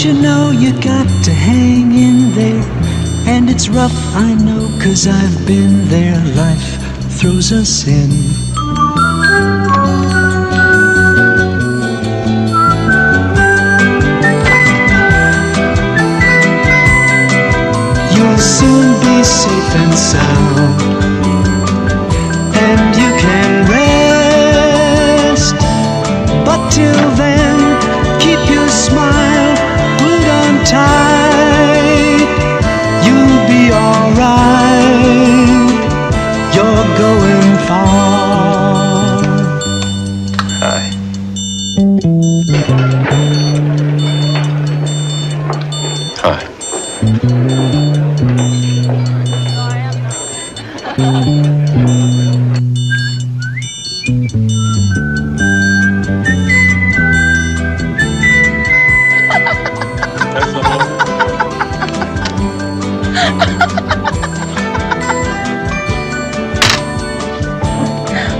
Don't you know you got to hang in there? And it's rough, I know, 'cause I've been there. Life throws us in. You'll soon be safe and sound, and you can rest. But till then, keep your smile, hold on tight. You'll be alright. You're going far. Hi. Hi.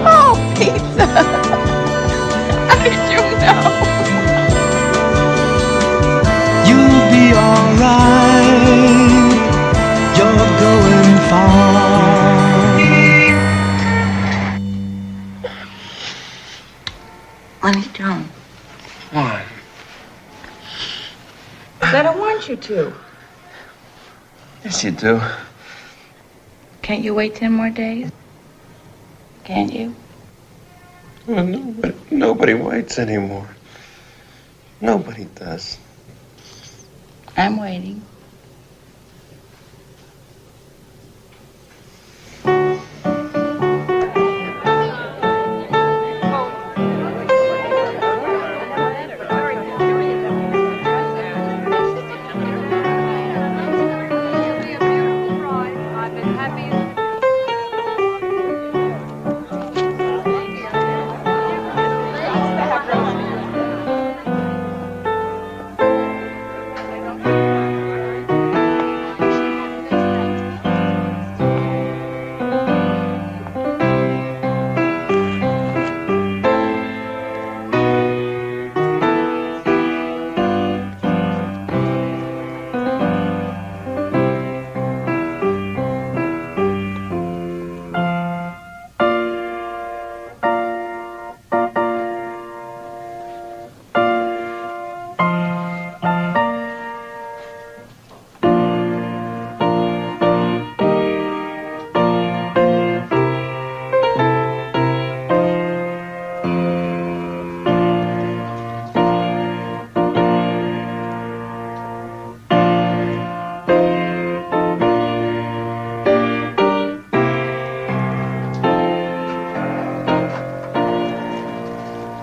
Oh, pizza! How did you know? You'll be alright. You're going far. Honey, don't. Why? I don't want you to. Yes, you do. Can't you wait 10 more days? Can't you? Well, nobody waits anymore. Nobody does. I'm waiting.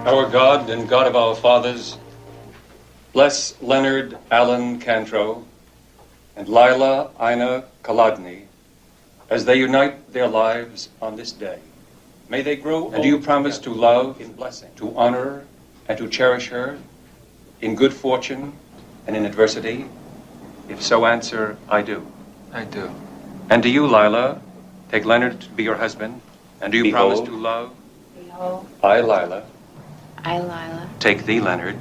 Our God and God of our fathers, bless Leonard Allen Cantrow and Lila Ina Kolodny as they unite their lives on this day. May they grow. And do you promise to love, in blessing, to honor, and to cherish her in good fortune and in adversity? If so, answer, I do. I do. And do you, Lila, take Leonard to be your husband? And do you promise to love? Behold, I, Lila, I, Lila, take thee, Leonard,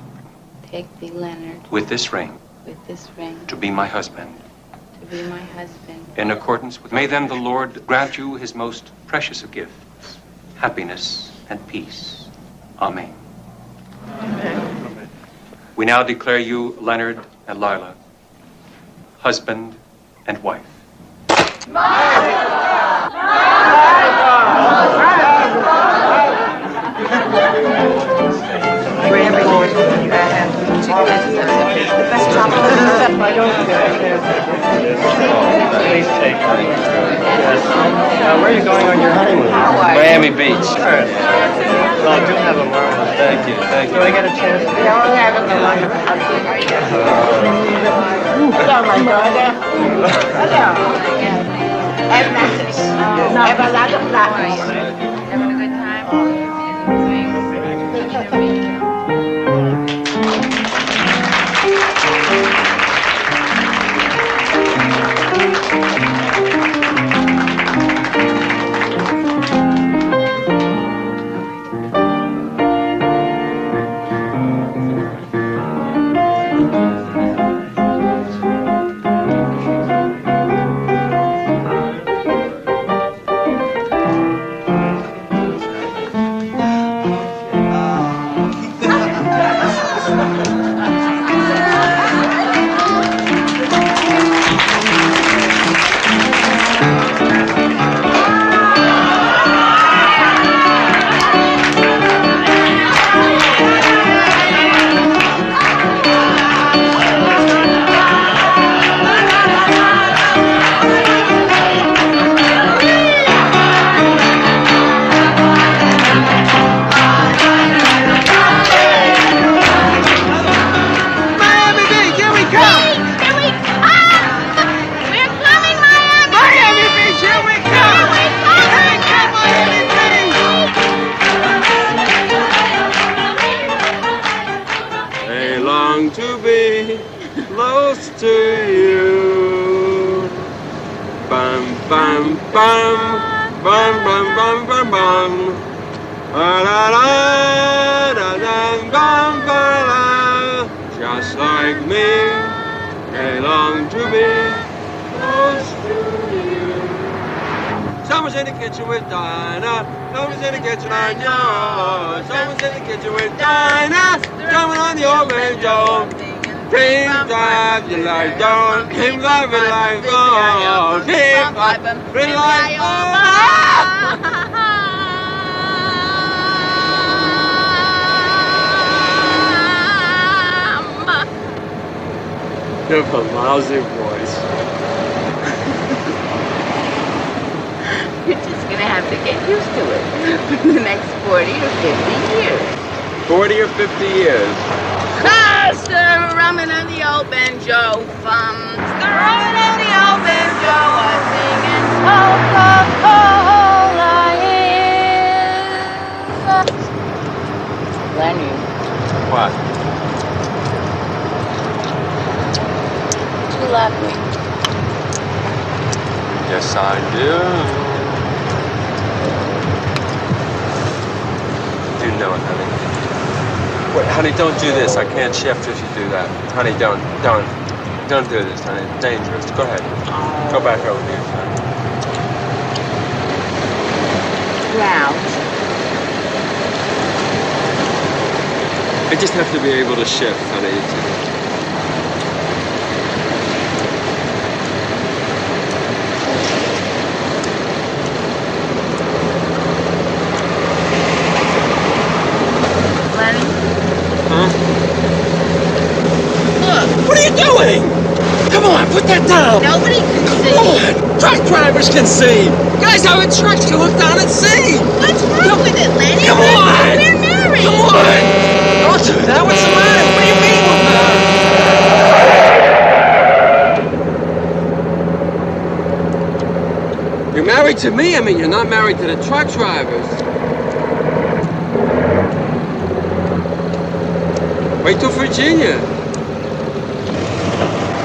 take thee, Leonard, with this ring, with this ring, to be my husband. to be my husband. In accordance with, may then the Lord grant you his most precious of gifts, happiness and peace. Amen. Amen. We now declare you, Leonard and Lila, husband and wife. Where are you going on your honeymoon? Miami Beach. Sure. Well, do have a marvelous. Thank you, thank Do I get a chance? Hello, my brother. Hello. Have a lot of flowers. Having a good time? bum, bum, bum, bum, bum, bum, bum. La la la la la bum, bum, la. Just like me, they long to be close to you. Someone's in the kitchen with Dinah. Someone's in the kitchen on yours. Someone's in the kitchen with Dinah. Drumming on the old banjo. Dreams drive you like dawn. Dreams drive you like dawn. Dreams drive you like dawn. You have a lousy voice. You're just gonna have to get used to it for the next 40 or 50 years. 40 or 50 years. Stir rumming on the old banjo, stir rumming on the old banjo, I'm singing Coca-Cola is. Lenny. What? You love me. Yes, I do. You know it, honey. Wait, honey, don't do this. I can't shift if you do that. Honey, don't do this, honey. It's dangerous. Go ahead. Go back over here. Grouch. I just have to be able to shift, honey. What are you doing? Come on, put that down. Nobody can see. Come on, truck drivers can see. Guys out in trucks can look down and see. What's wrong with it, Lenny? Come on. We're married. Come on. Don't do that. What's the matter? What do you mean we're married? You're married to me. I mean, you're not married to the truck drivers. Wait till Virginia.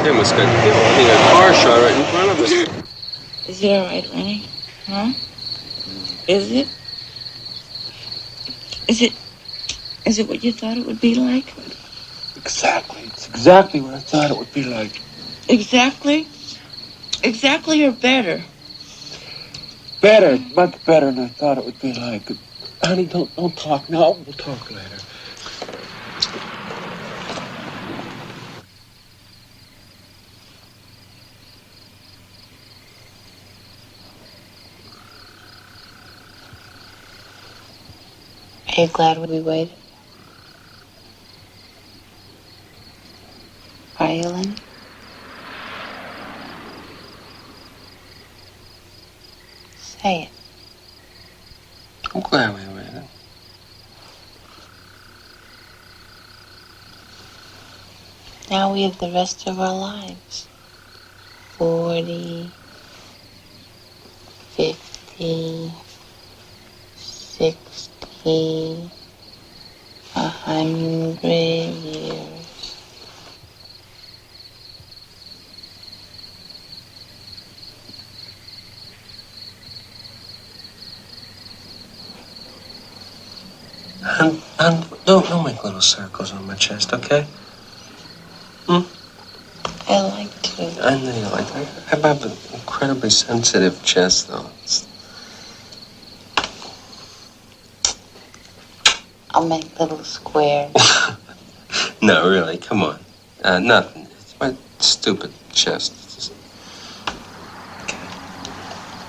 They almost got killed. I mean, a car shot right in front of us. Is it all right, Lenny? Huh? Is it? Is it what you thought it would be like? Exactly. It's exactly what I thought it would be like. Exactly? Exactly or better? Better. Much better than I thought it would be like. Honey, don't talk now. We'll talk later. Are you glad we waited? Are you, Lenny? Say it. I'm glad we waited. Now we have the rest of our lives. 40, 50, 60, 100 years. And don't make little circles on my chest, okay? I like to. I know you like that. I have an incredibly sensitive chest, though. I'll make little squares. No, really, come on. Nothing. It's my stupid chest.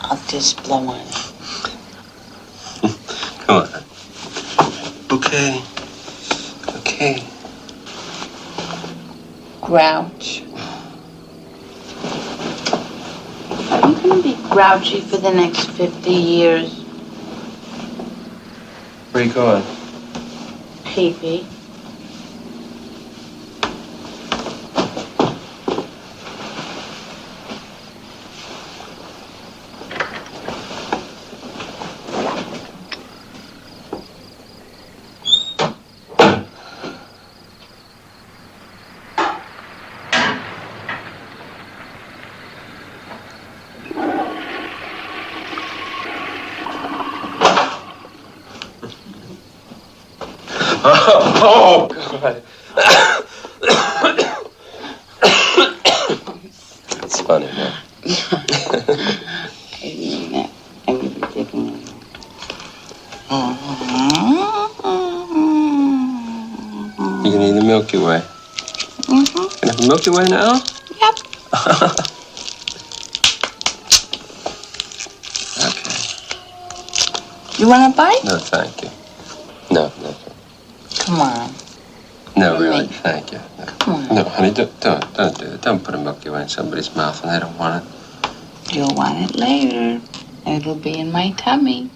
I'll just blow on it. Come on. Okay. Grouch. I'm gonna be grouchy for the next 50 years. Where you going? Pee-pee. Oh, God. It's funny, man. You can eat the Milky Way. Mm-hmm. Can I have a Milky Way now? Yep. Okay. You want a bite? No, thank you. No. Come on. No, really, thank you. No. Come on. No, honey, don't do it. Don't put a Milky Way in somebody's mouth when they don't want it. You'll want it later. It'll be in my tummy.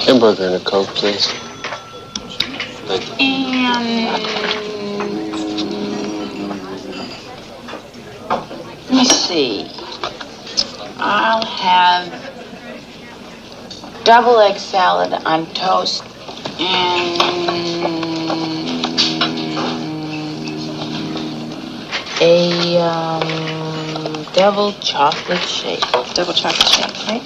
Hamburger and a Coke, please. Thank you. And let me see. I'll have double egg salad on toast and a double chocolate shake. Double chocolate shake, right?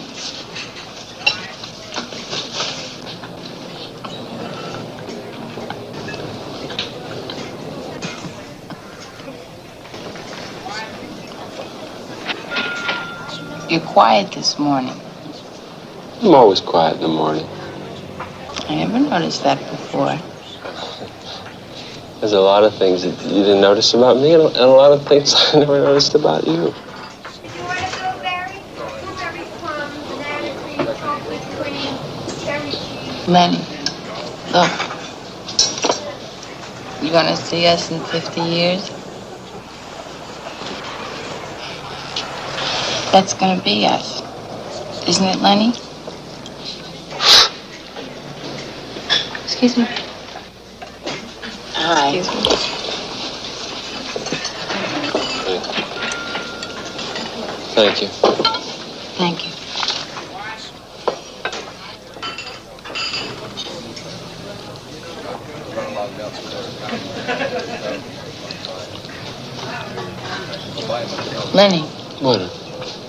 You're quiet this morning. I'm always quiet in the morning. I never noticed that before. There's a lot of things that you didn't notice about me, and a lot of things I never noticed about you. Did you want a strawberry? Blueberry plum, banana cream, chocolate cream, cherry cheese. Lenny, look. You gonna see us in 50 years? That's gonna be us. Isn't it, Lenny? Excuse me. Hi. Excuse me. Thank you. Thank you. Lenny. What?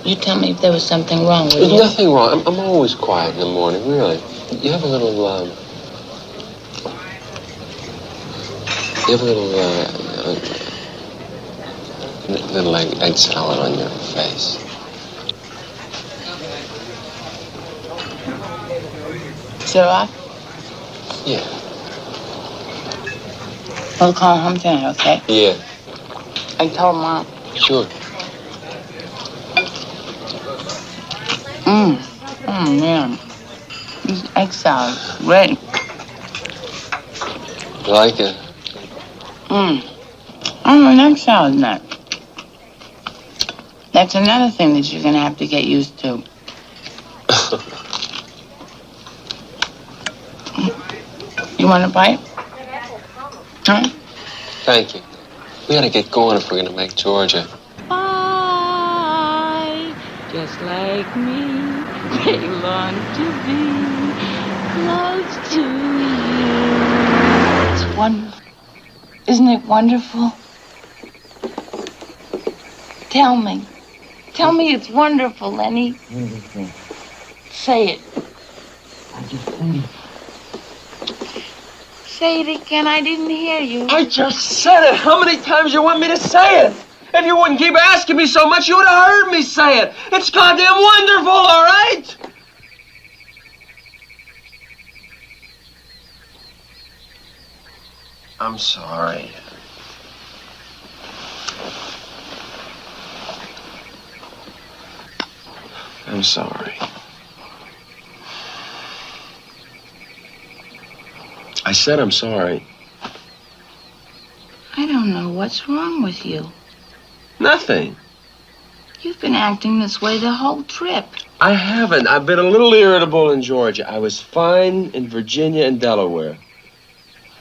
You tell me if there was something wrong with There's you. nothing wrong. I'm always quiet in the morning, really. You have a little, little egg salad on your face. So I? Yeah. We'll call home tonight, okay? Yeah. I told Mom. Sure. Oh, man. This egg salad is great. You like it? Oh, an egg salad nut. That's another thing that you're gonna have to get used to. You want a bite? Huh? Thank you. We gotta get going if we're gonna make Georgia. I, just like me, they long to be close to you. It's wonderful. Isn't it wonderful? Tell me. Tell me it's wonderful, Lenny. Wonderful. Say it. I just said it. Say it again. I didn't hear you. I just said it. How many times you want me to say it? If you wouldn't keep asking me so much, you would have heard me say it. It's goddamn wonderful, all right? I'm sorry. I'm sorry. I said I'm sorry. I don't know what's wrong with you. Nothing. You've been acting this way the whole trip. I haven't. I've been a little irritable in Georgia. I was fine in Virginia and Delaware.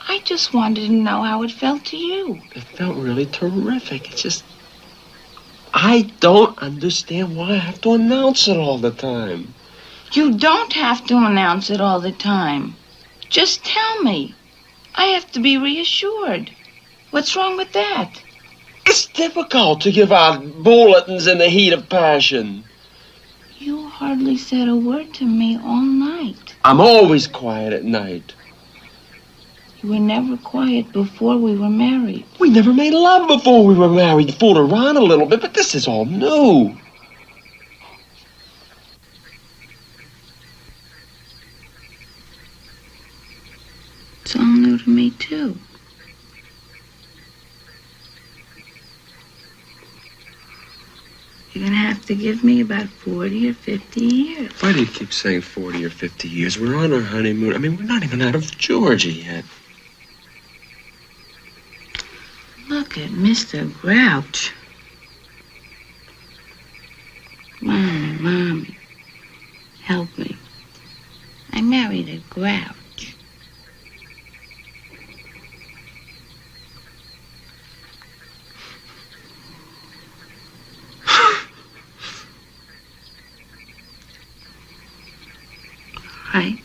I just wanted to know how it felt to you. It felt really terrific. It's just... I don't understand why I have to announce it all the time. You don't have to announce it all the time. Just tell me. I have to be reassured. What's wrong with that? It's difficult to give out bulletins in the heat of passion. You hardly said a word to me all night. I'm always quiet at night. You were never quiet before we were married. We never made love before we were married. Fooled around a little bit, but this is all new. It's all new to me, too. You're gonna have to give me about 40 or 50 years. Why do you keep saying 40 or 50 years? We're on our honeymoon. I mean, we're not even out of Georgia yet. Look at Mr. Grouch. Mommy, help me. I married a grouch. Right?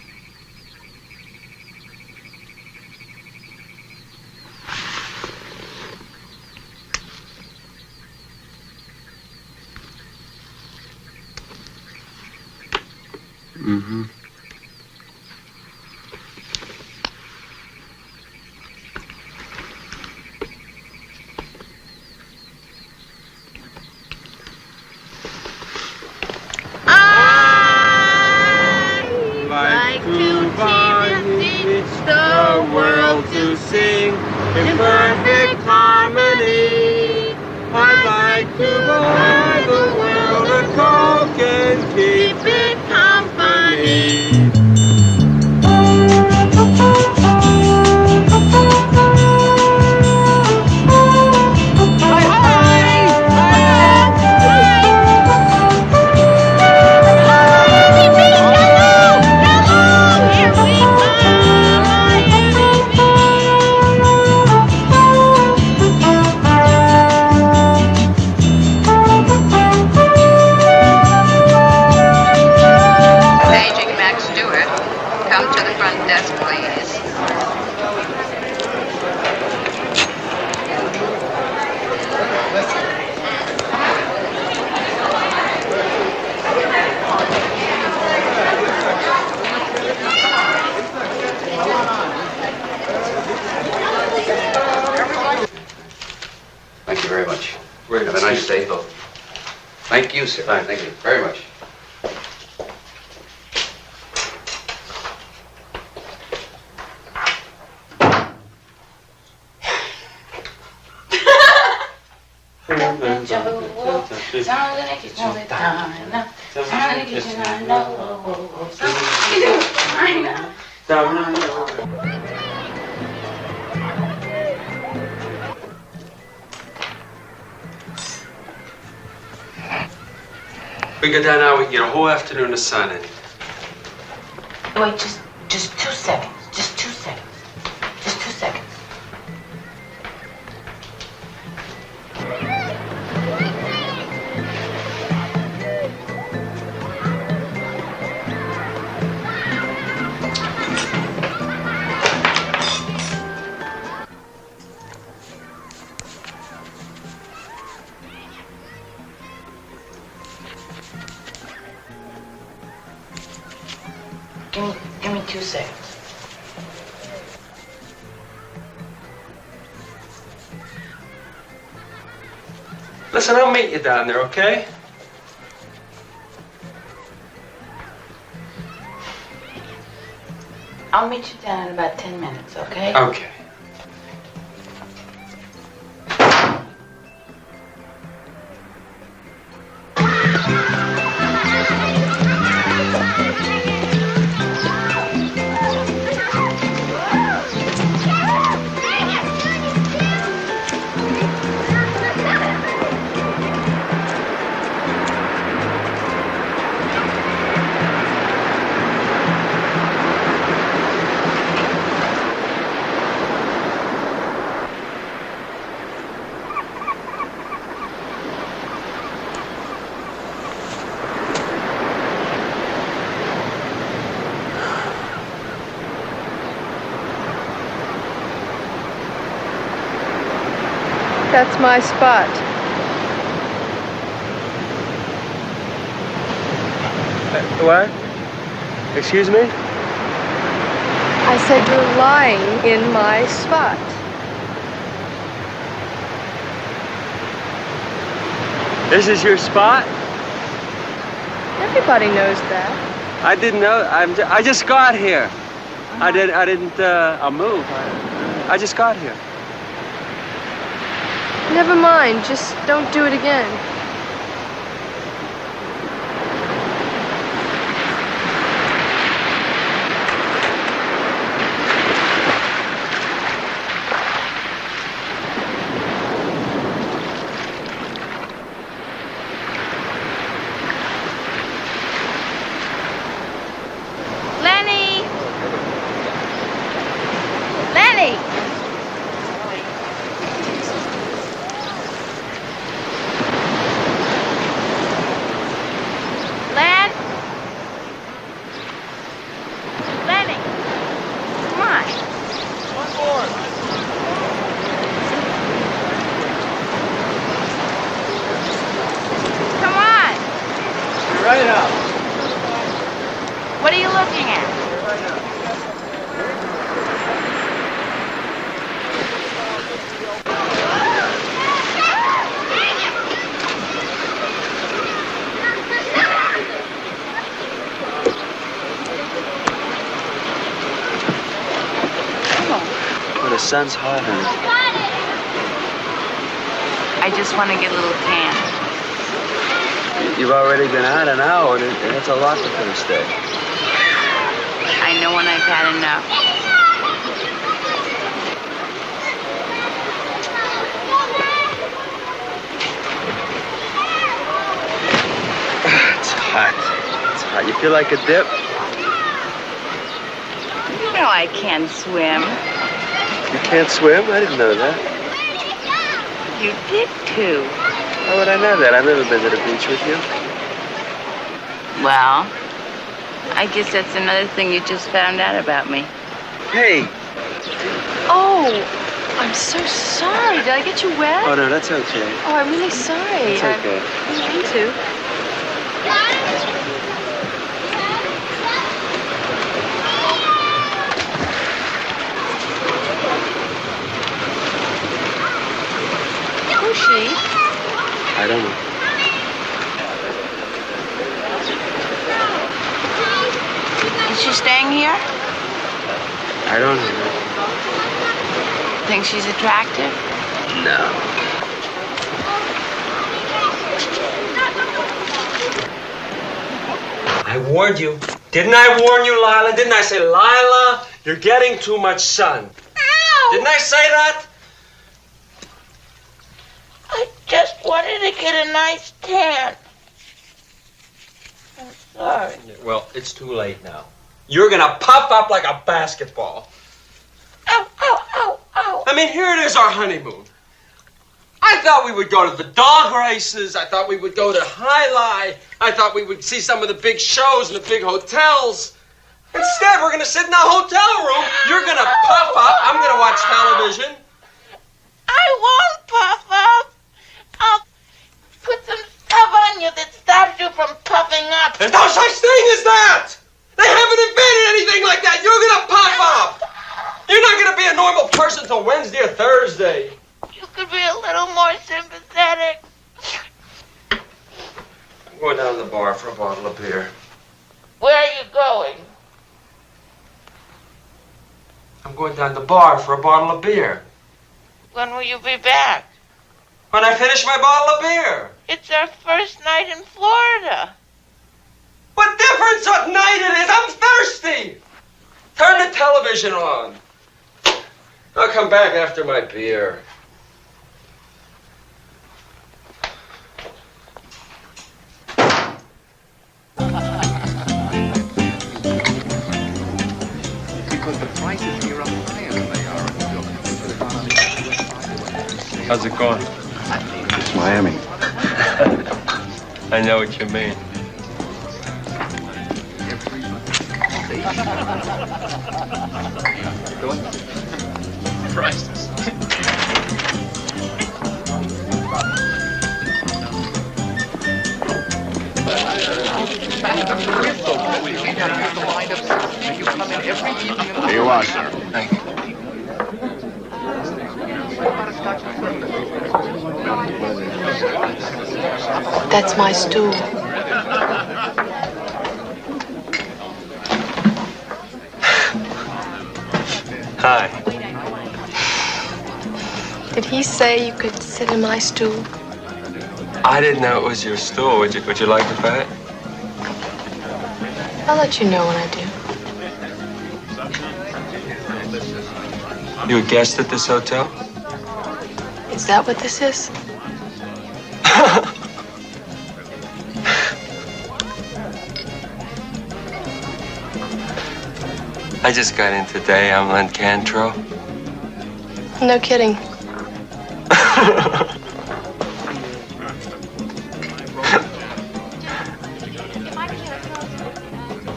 Mm-hmm. Like to teach the world to sing in perfect harmony. I'd like to buy the world a Coke and keep it company. Thank you very much. Have a nice day, both. Thank you, sir. Thank you very much. We go down now, we can get a whole afternoon of sun in. Wait, just 2 seconds. Just 2 seconds. Just 2 seconds. Give me 2 seconds. Listen, I'll meet you down there, okay? I'll meet you down in about 10 minutes, okay? Okay. That's my spot. What? Excuse me? I said you're lying in my spot. This is your spot? Everybody knows that. I didn't know. I just got here. I didn't. I'll move. I just got here. Never mind. Just don't do it again. What are you looking at? Oh, the sun's hot, honey. I just want to get a little tan. You've already been out an hour, and it's a lot the first day. I know when I've had enough. It's hot. It's hot. You feel like a dip? You know I can't swim. You can't swim? I didn't know that. You did too. How would I know that? I've never been to the beach with you. Well, I guess that's another thing you just found out about me. Hey! Oh, I'm so sorry. Did I get you wet? Oh, no, that's okay. Oh, I'm really sorry. It's okay. I didn't mean to. Who's she? I don't know. Is she staying here? I don't know. Think she's attractive? No. I warned you. Didn't I warn you, Lila? Didn't I say, Lila, you're getting too much sun? Ow! Didn't I say that? I just wanted to get a nice tan. I'm sorry. Well, it's too late now. You're gonna pop up like a basketball. Ow, ow, ow, ow. I mean, here it is, our honeymoon. I thought we would go to the dog races. I thought we would go to Hautily. I thought we would see some of the big shows in the big hotels. Instead, we're gonna sit in a hotel room. You're gonna pop up. I'm gonna watch television. I won't puff up. I'll put some stuff on you that stops you from puffing up. There's no such thing as that. They haven't invented anything like that. You're gonna pop up. You're not gonna be a normal person till Wednesday or Thursday. You could be a little more sympathetic. I'm going down to the bar for a bottle of beer. Where are you going? I'm going down to the bar for a bottle of beer. When will you be back? When I finish my bottle of beer. It's our first night in Florida. What difference what night it is? I'm thirsty. Turn the television on. I'll come back after my beer. Because the prices here are higher than they are in New York. How's it going? It's Miami. I know what you mean. Prices. Here you are, sir. Thank you. That's my stool. Hi. Did he say you could sit in my stool? I didn't know it was your stool. Would you like to bet? I'll let you know when I do. You a guest at this hotel? Is that what this is? I just got in today. I'm Len Cantrell. No kidding.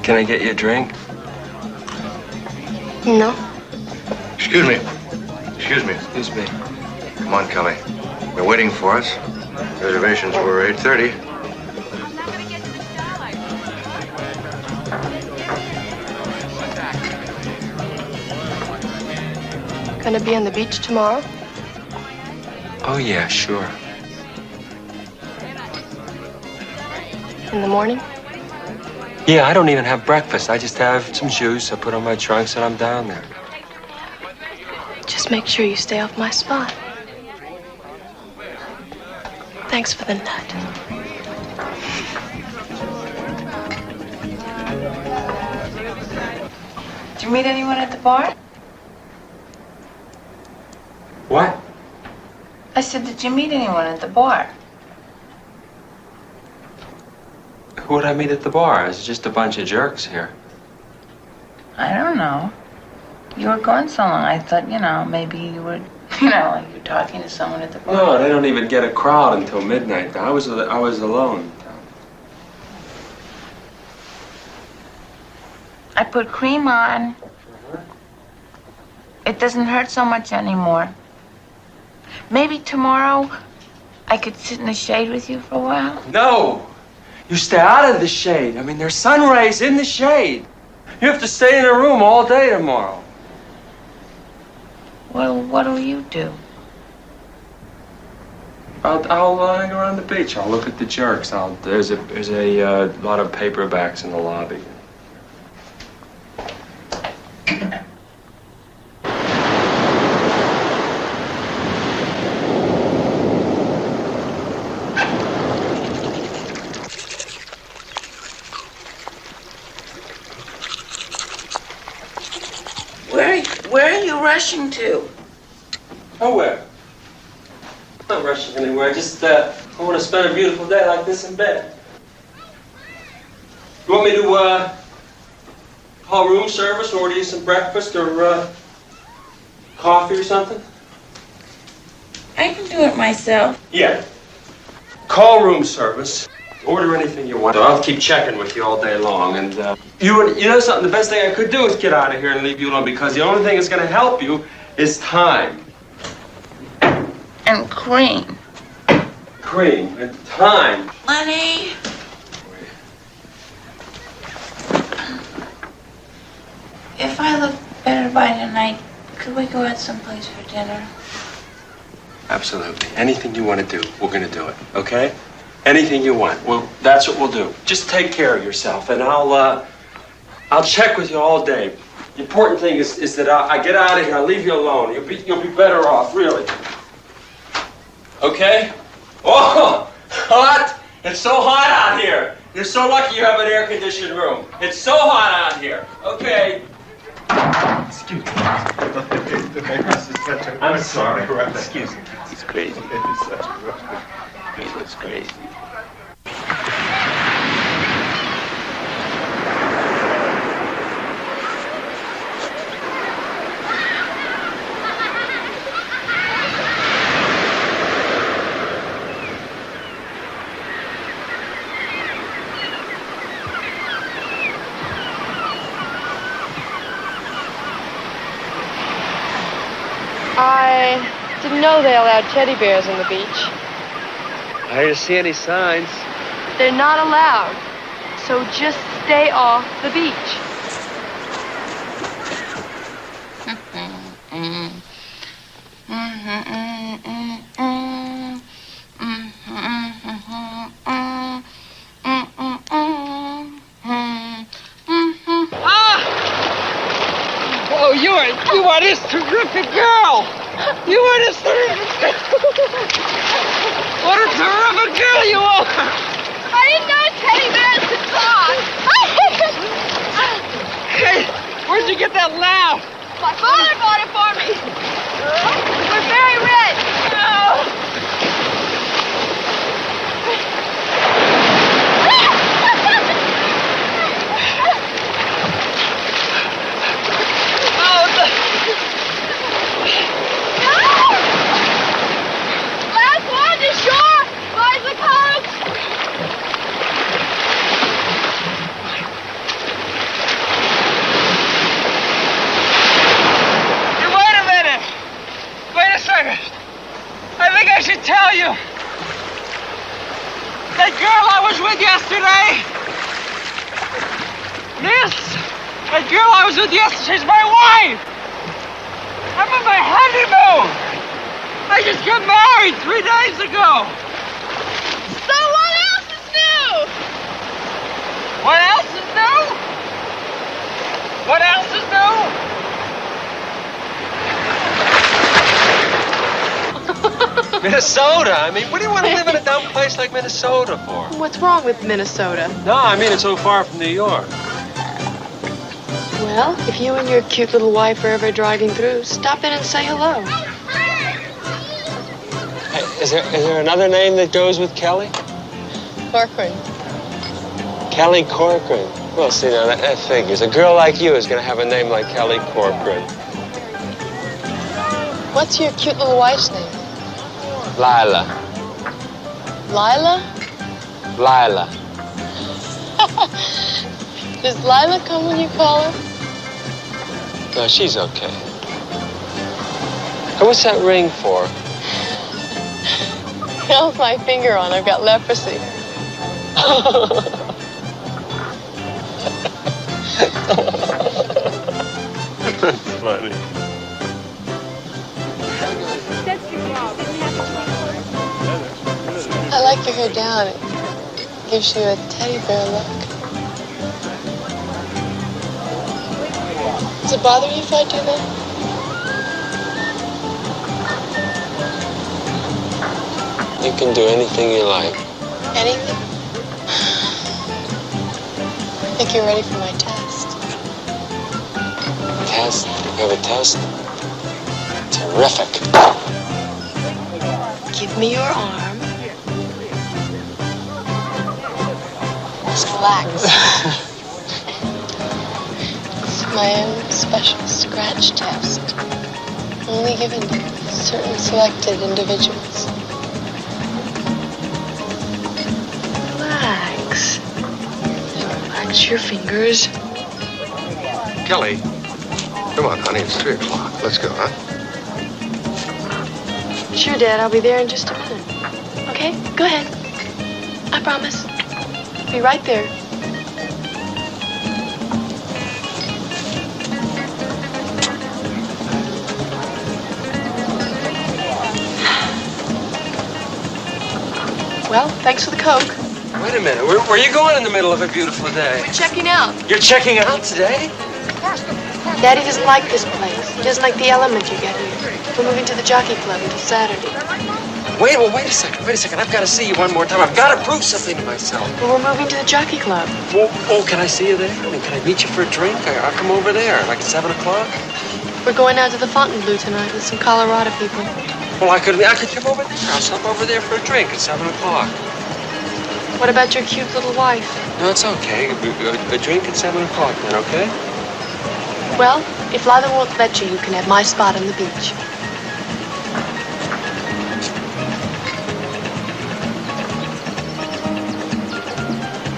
Can I get you a drink? No. Excuse me. Excuse me. Excuse me. Come on, Kelly. They're waiting for us. Reservations were 8:30. Gonna be on the beach tomorrow? Oh, yeah, sure. In the morning? Yeah, I don't even have breakfast. I just have some juice. I put on my trunks and I'm down there. Just make sure you stay off my spot. Thanks for the nut. Did you meet anyone at the bar? What? I said, did you meet anyone at the bar? Who would I meet at the bar? It's just a bunch of jerks here. I don't know. You were gone so long, I thought, maybe you were, like you're talking to someone at the bar. No, they don't even get a crowd until midnight. I was alone. I put cream on. It doesn't hurt so much anymore. Maybe tomorrow I could sit in the shade with you for a while. No! You stay out of the shade. I mean, there's sun rays in the shade. You have to stay in a room all day tomorrow. Well, what'll you do? I'll hang around the beach. I'll look at the jerks. There's a lot of paperbacks in the lobby. Where are you rushing to? Nowhere. I'm not rushing anywhere. I just I want to spend a beautiful day like this in bed. You want me to call room service, order you some breakfast or coffee or something? I can do it myself. Yeah. Call room service. Order anything you want. I'll keep checking with you all day long. And you know something? The best thing I could do is get out of here and leave you alone because the only thing that's going to help you is time. And cream. Cream and time. Lenny. If I look better by tonight, could we go out someplace for dinner? Absolutely. Anything you want to do, we're going to do it. Okay? Anything you want. Well, that's what we'll do. Just take care of yourself, and I'll check with you all day. The important thing is that I get out of here. I'll leave you alone. You'll be better off, really. Okay? Oh, hot! It's so hot out here. You're so lucky you have an air-conditioned room. It's so hot out here. Okay. Excuse me. I'm sorry. Excuse me. It's crazy. He looks crazy. I didn't know they allowed teddy bears on the beach. I didn't see any signs. They're not allowed. So just stay off the beach. Oh, you are this terrific girl. You are this terrific girl. What a terrific girl you are. I didn't know teddy bears could talk. Hey, where'd you get that laugh? My father bought it for me. We're very rich. Last one to shore. Buys the Coke. Wait a minute. Wait a second. I think I should tell you. That girl I was with yesterday. That girl I was with yesterday, she's my wife. I'm on my honeymoon. I just got married 3 days ago. So what else is new? What else is new? What else is new? Minnesota. I mean, what do you want to live in a dumb place like Minnesota for? What's wrong with Minnesota? No, I mean it's so far from New York. Well, if you and your cute little wife are ever driving through, stop in and say hello. Hey, is there another name that goes with Kelly? Corcoran. Kelly Corcoran. Well, see, now that figures. A girl like you is going to have a name like Kelly Corcoran. What's your cute little wife's name? Lila. Lila? Lila. Does Lila come when you call her? No, she's okay. Hey, what's that ring for? How's my finger on? I've got leprosy. That's funny. I like your hair down. It gives you a teddy bear look. Does it bother you if I do that? You can do anything you like. Anything? I think you're ready for my test. Test? You have a test? Terrific. Give me your arm. Just relax. It's my own special scratch test. Only given to certain selected individuals. Relax. Relax your fingers. Kelly, come on, honey. It's 3 o'clock. Let's go, huh? Sure, Dad. I'll be there in just a minute. Okay? Go ahead. I promise. Be right there. Well, thanks for the Coke. Wait a minute. Where are you going in the middle of a beautiful day? We're checking out. You're checking out today? Daddy doesn't like this place. He doesn't like the element you get here. We're moving to the jockey club until Saturday. Wait a second. I've got to see you one more time. I've got to prove something to myself. Well, we're moving to the jockey club. Oh, can I see you there? I mean, can I meet you for a drink? I'll come over there, like at 7 o'clock. We're going out to the Fontainebleau tonight with some Colorado people. Well, I could come over there. I'll stop over there for a drink at 7 o'clock. What about your cute little wife? No, it's okay. A drink at 7 o'clock then, okay? Well, if Lila won't let you, you can have my spot on the beach.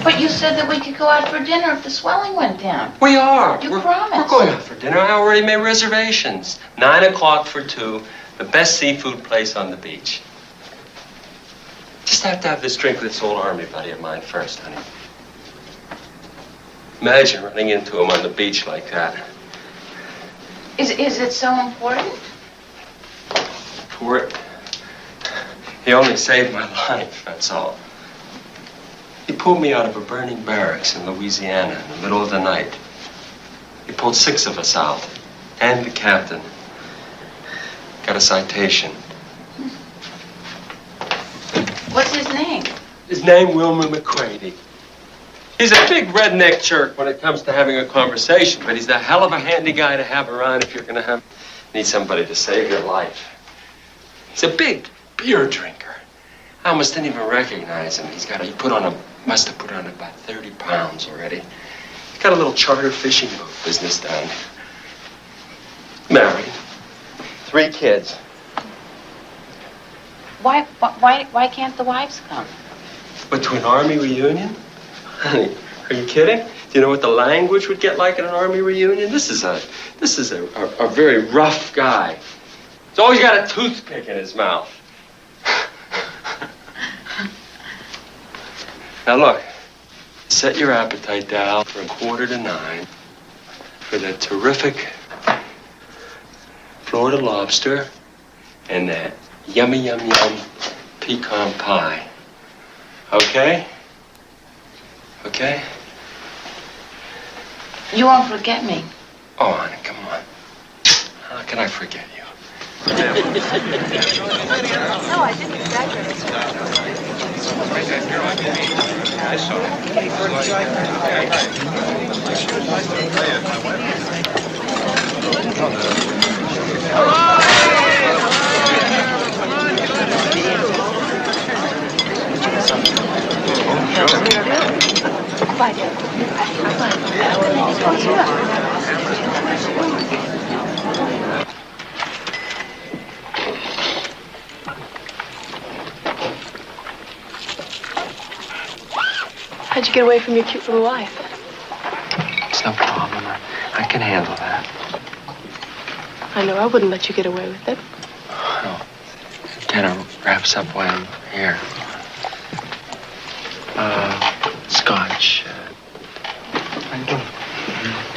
But you said that we could go out for dinner if the swelling went down. We are. You promised. We're going out for dinner. I already made reservations. 9 o'clock for 2. The best seafood place on the beach. Just have to have this drink with this old army buddy of mine first, honey. Imagine running into him on the beach like that. Is it so important? He only saved my life, that's all. He pulled me out of a burning barracks in Louisiana in the middle of the night. He pulled 6 of us out, and the captain. Got a citation. What's his name? His name, Wilmer McCready. He's a big redneck jerk when it comes to having a conversation, but he's a hell of a handy guy to have around if you're going to need somebody to save your life. He's a big beer drinker. I almost didn't even recognize him. He must have put on about 30 pounds already. He's got a little charter fishing boat business down there. Married. 3 kids. Why can't the wives come? But to an army reunion? Honey, are you kidding? Do you know what the language would get like at an army reunion? This is a very rough guy. He's always got a toothpick in his mouth. Now look, set your appetite down for 8:45 for the terrific Florida lobster and that yummy, yum, yum pecan pie. Okay? Okay? You won't forget me. Oh, honey, come on. How can I forget you? No, I didn't exaggerate. How'd you get away from your cute little wife? It's no problem. I can handle that. I know I wouldn't let you get away with it. No. It kind of wraps up while I'm here. Scotch. How you doing?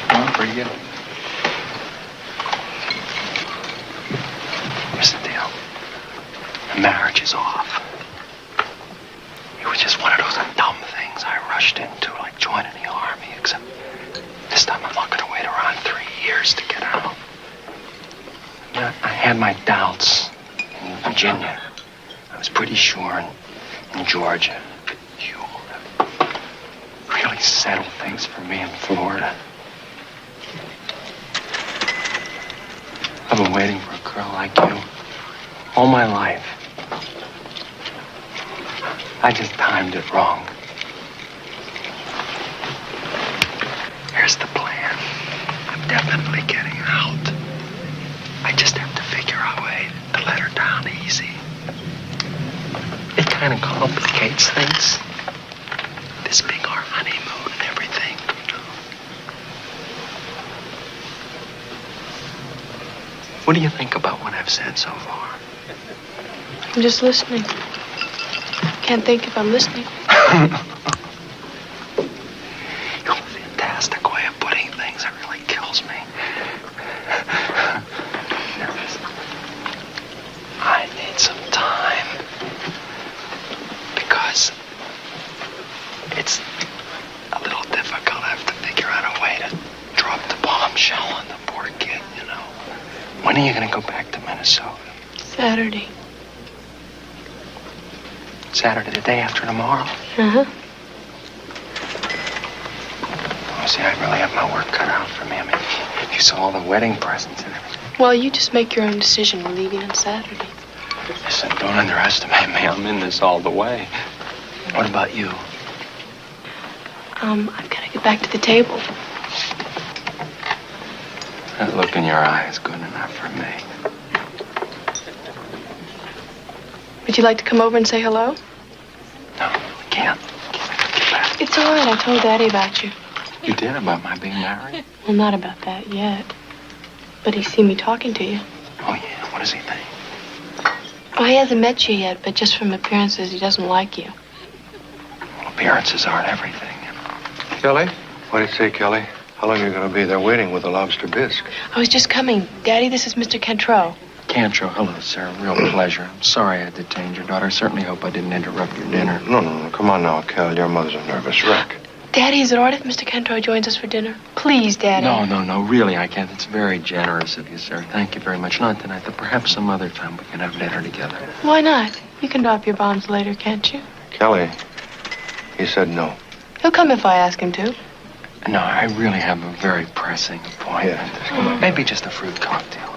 Oh, pretty good. Here's the deal. The marriage is off. It was just one of those dumb things I rushed into, like joining the army, except this time I'm not going to wait around 3 years to get out. Yeah, I had my doubts in Virginia. I was pretty sure in Georgia. You really settled things for me in Florida. I've been waiting for a girl like you all my life. I just timed it wrong. Here's the plan. I'm definitely getting out. I just have to figure out a way to let her down easy. It kind of complicates things. This being our honeymoon and everything, you know. What do you think about what I've said so far? I'm just listening. Can't think if I'm listening. You have a fantastic way of putting things. It really kills me. I need some time. Because it's a little difficult. I have to figure out a way to drop the bombshell on the poor kid, you know. When are you going to go back to Minnesota? Saturday. Saturday, the day after tomorrow? Uh-huh. Oh, see, I really have my work cut out for me. I mean, you saw all the wedding presents and everything. Well, you just make your own decision. We're leaving on Saturday. Listen, don't underestimate me. I'm in this all the way. What about you? I've got to get back to the table. That look in your eye is good enough for me. Would you like to come over and say hello? No, I can't. It's all right. I told Daddy about you. You did about my being married? Well, not about that yet. But he's seen me talking to you. Oh, yeah. What does he think? Well, he hasn't met you yet, but just from appearances, he doesn't like you. Well, appearances aren't everything, you know. Kelly, What did it say, Kelly? How long are you going to be there waiting with a lobster bisque? I was just coming. Daddy, this is Mr. Cantrell. Cantro, hello, sir. Real pleasure. I'm sorry I detained your daughter. I certainly hope I didn't interrupt your dinner. No. Come on now, Kel. Your mother's a nervous wreck. Daddy, is it all right if Mr. Cantrell joins us for dinner? Please, Daddy. No. Really, I can't. It's very generous of you, sir. Thank you very much. Not tonight, but perhaps some other time we can have dinner together. Why not? You can drop your bombs later, can't you? Kelly, he said no. He'll come if I ask him to. No, I really have a very pressing appointment. Maybe just a fruit cocktail.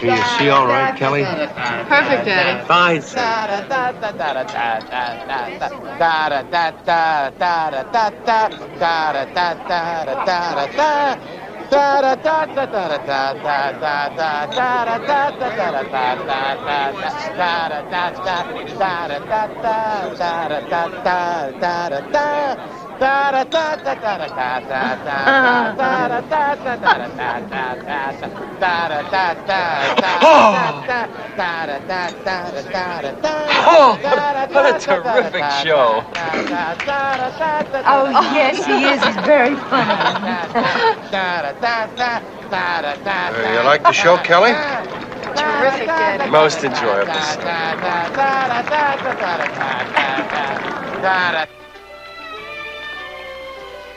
Can you see all right, Kelly? Perfect, Daddy. Fine, sir. What a terrific show. Oh, yes, he is. He's very funny. You like the show, Kelly? Terrific, Daddy. Most enjoyable, sir.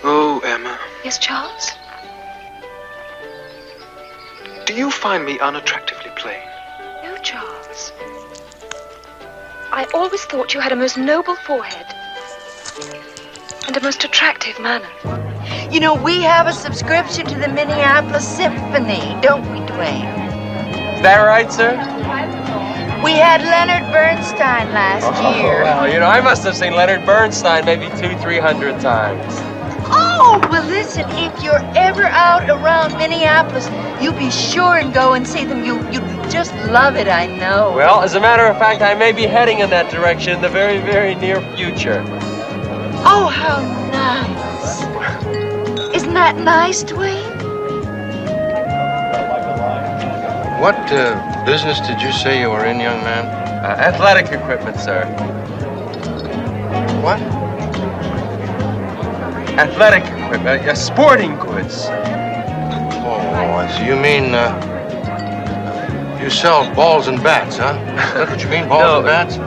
Oh, Emma. Yes, Charles? Do you find me unattractively plain? No, Charles. I always thought you had a most noble forehead and a most attractive manner. You know, we have a subscription to the Minneapolis Symphony, don't we, Dwayne? Is that right, sir? We had Leonard Bernstein last year. Well, you know, I must have seen Leonard Bernstein maybe 200-300 times. Oh, well, listen, if you're ever out around Minneapolis, you be sure and go and see them. You'd just love it, I know. Well, as a matter of fact, I may be heading in that direction in the very, very near future. Oh, how nice. Isn't that nice, Dwayne? What business did you say you were in, young man? Athletic equipment, sir. What? Athletic equipment, sporting goods. Oh, so you mean, you sell balls and bats, huh? Is that what you mean, balls and bats?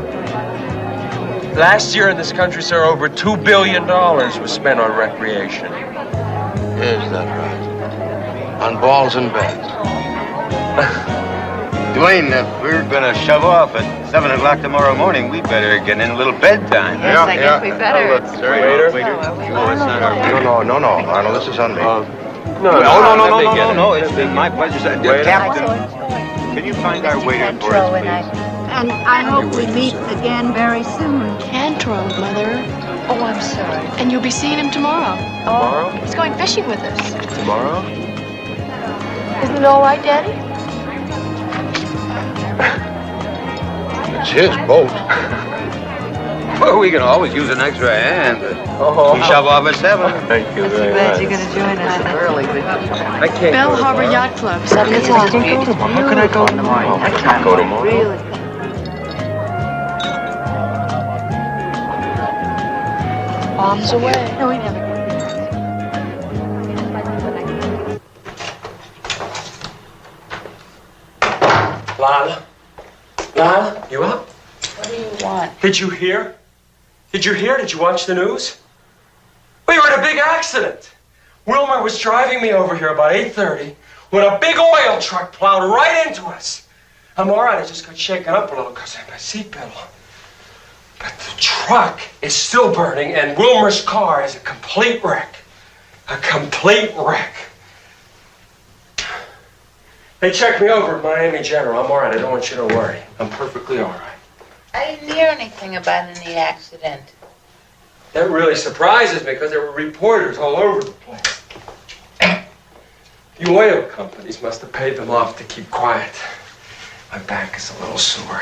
Last year in this country, sir, over $2 billion was spent on recreation. Is that right? On balls and bats. Dwayne, if we're gonna shove off at 7 o'clock tomorrow morning, we better get in a little bedtime. Yes, I guess we better. Look, sir, waiter. No, Arnold, this is on me. No, it's been my pleasure, sir. Captain, can you find our waiter for us, please? And I hope we meet again very soon. Cantrell, Mother. Oh, I'm sorry. And you'll be seeing him tomorrow. Tomorrow? He's going fishing with us. Tomorrow? Isn't it all right, Daddy? It's his boat. Well, we can always use an extra hand. We shove off at 7. Thank you very much. Glad you're going to join us early. I can't Bell go Harbor tomorrow. Yacht Club, 7 o'clock. How can I go tomorrow? I can't go tomorrow. Really? Bombs away. No, we never. Lila, you up? What do you want? Did you hear? Did you watch the news? We were in a big accident. Wilmer was driving me over here about 8:30 when a big oil truck plowed right into us. I'm all right, I just got shaken up a little because I had my seatbelt on. But the truck is still burning and Wilmer's car is a complete wreck. A complete wreck. They checked me over at Miami General. I'm all right, I don't want you to worry. I'm perfectly all right. I didn't hear anything about any accident. That really surprises me because there were reporters all over the place. The oil companies must have paid them off to keep quiet. My back is a little sore.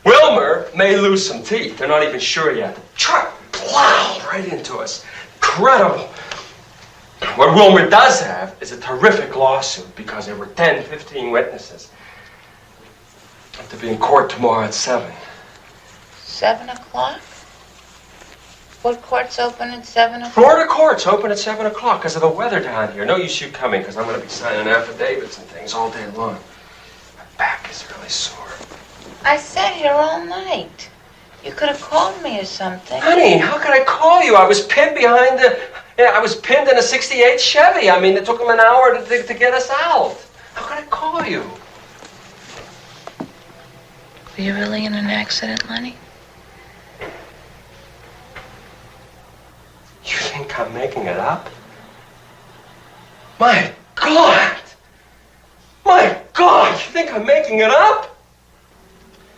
Wilmer may lose some teeth. They're not even sure yet. The truck plowed right into us. Incredible. What Wilmer does have is a terrific lawsuit because there were 10, 15 witnesses. I have to be in court tomorrow at 7. 7 o'clock? What court's open at 7 o'clock? Florida court's open at 7 o'clock because of the weather down here. No use you coming because I'm going to be signing affidavits and things all day long. My back is really sore. I sat here all night. You could have called me or something. Honey, how could I call you? I was pinned I was pinned in a 68 Chevy. I mean, it took them an hour to get us out. How could I call you? Were you really in an accident, Lenny? You think I'm making it up? My God! My God! You think I'm making it up?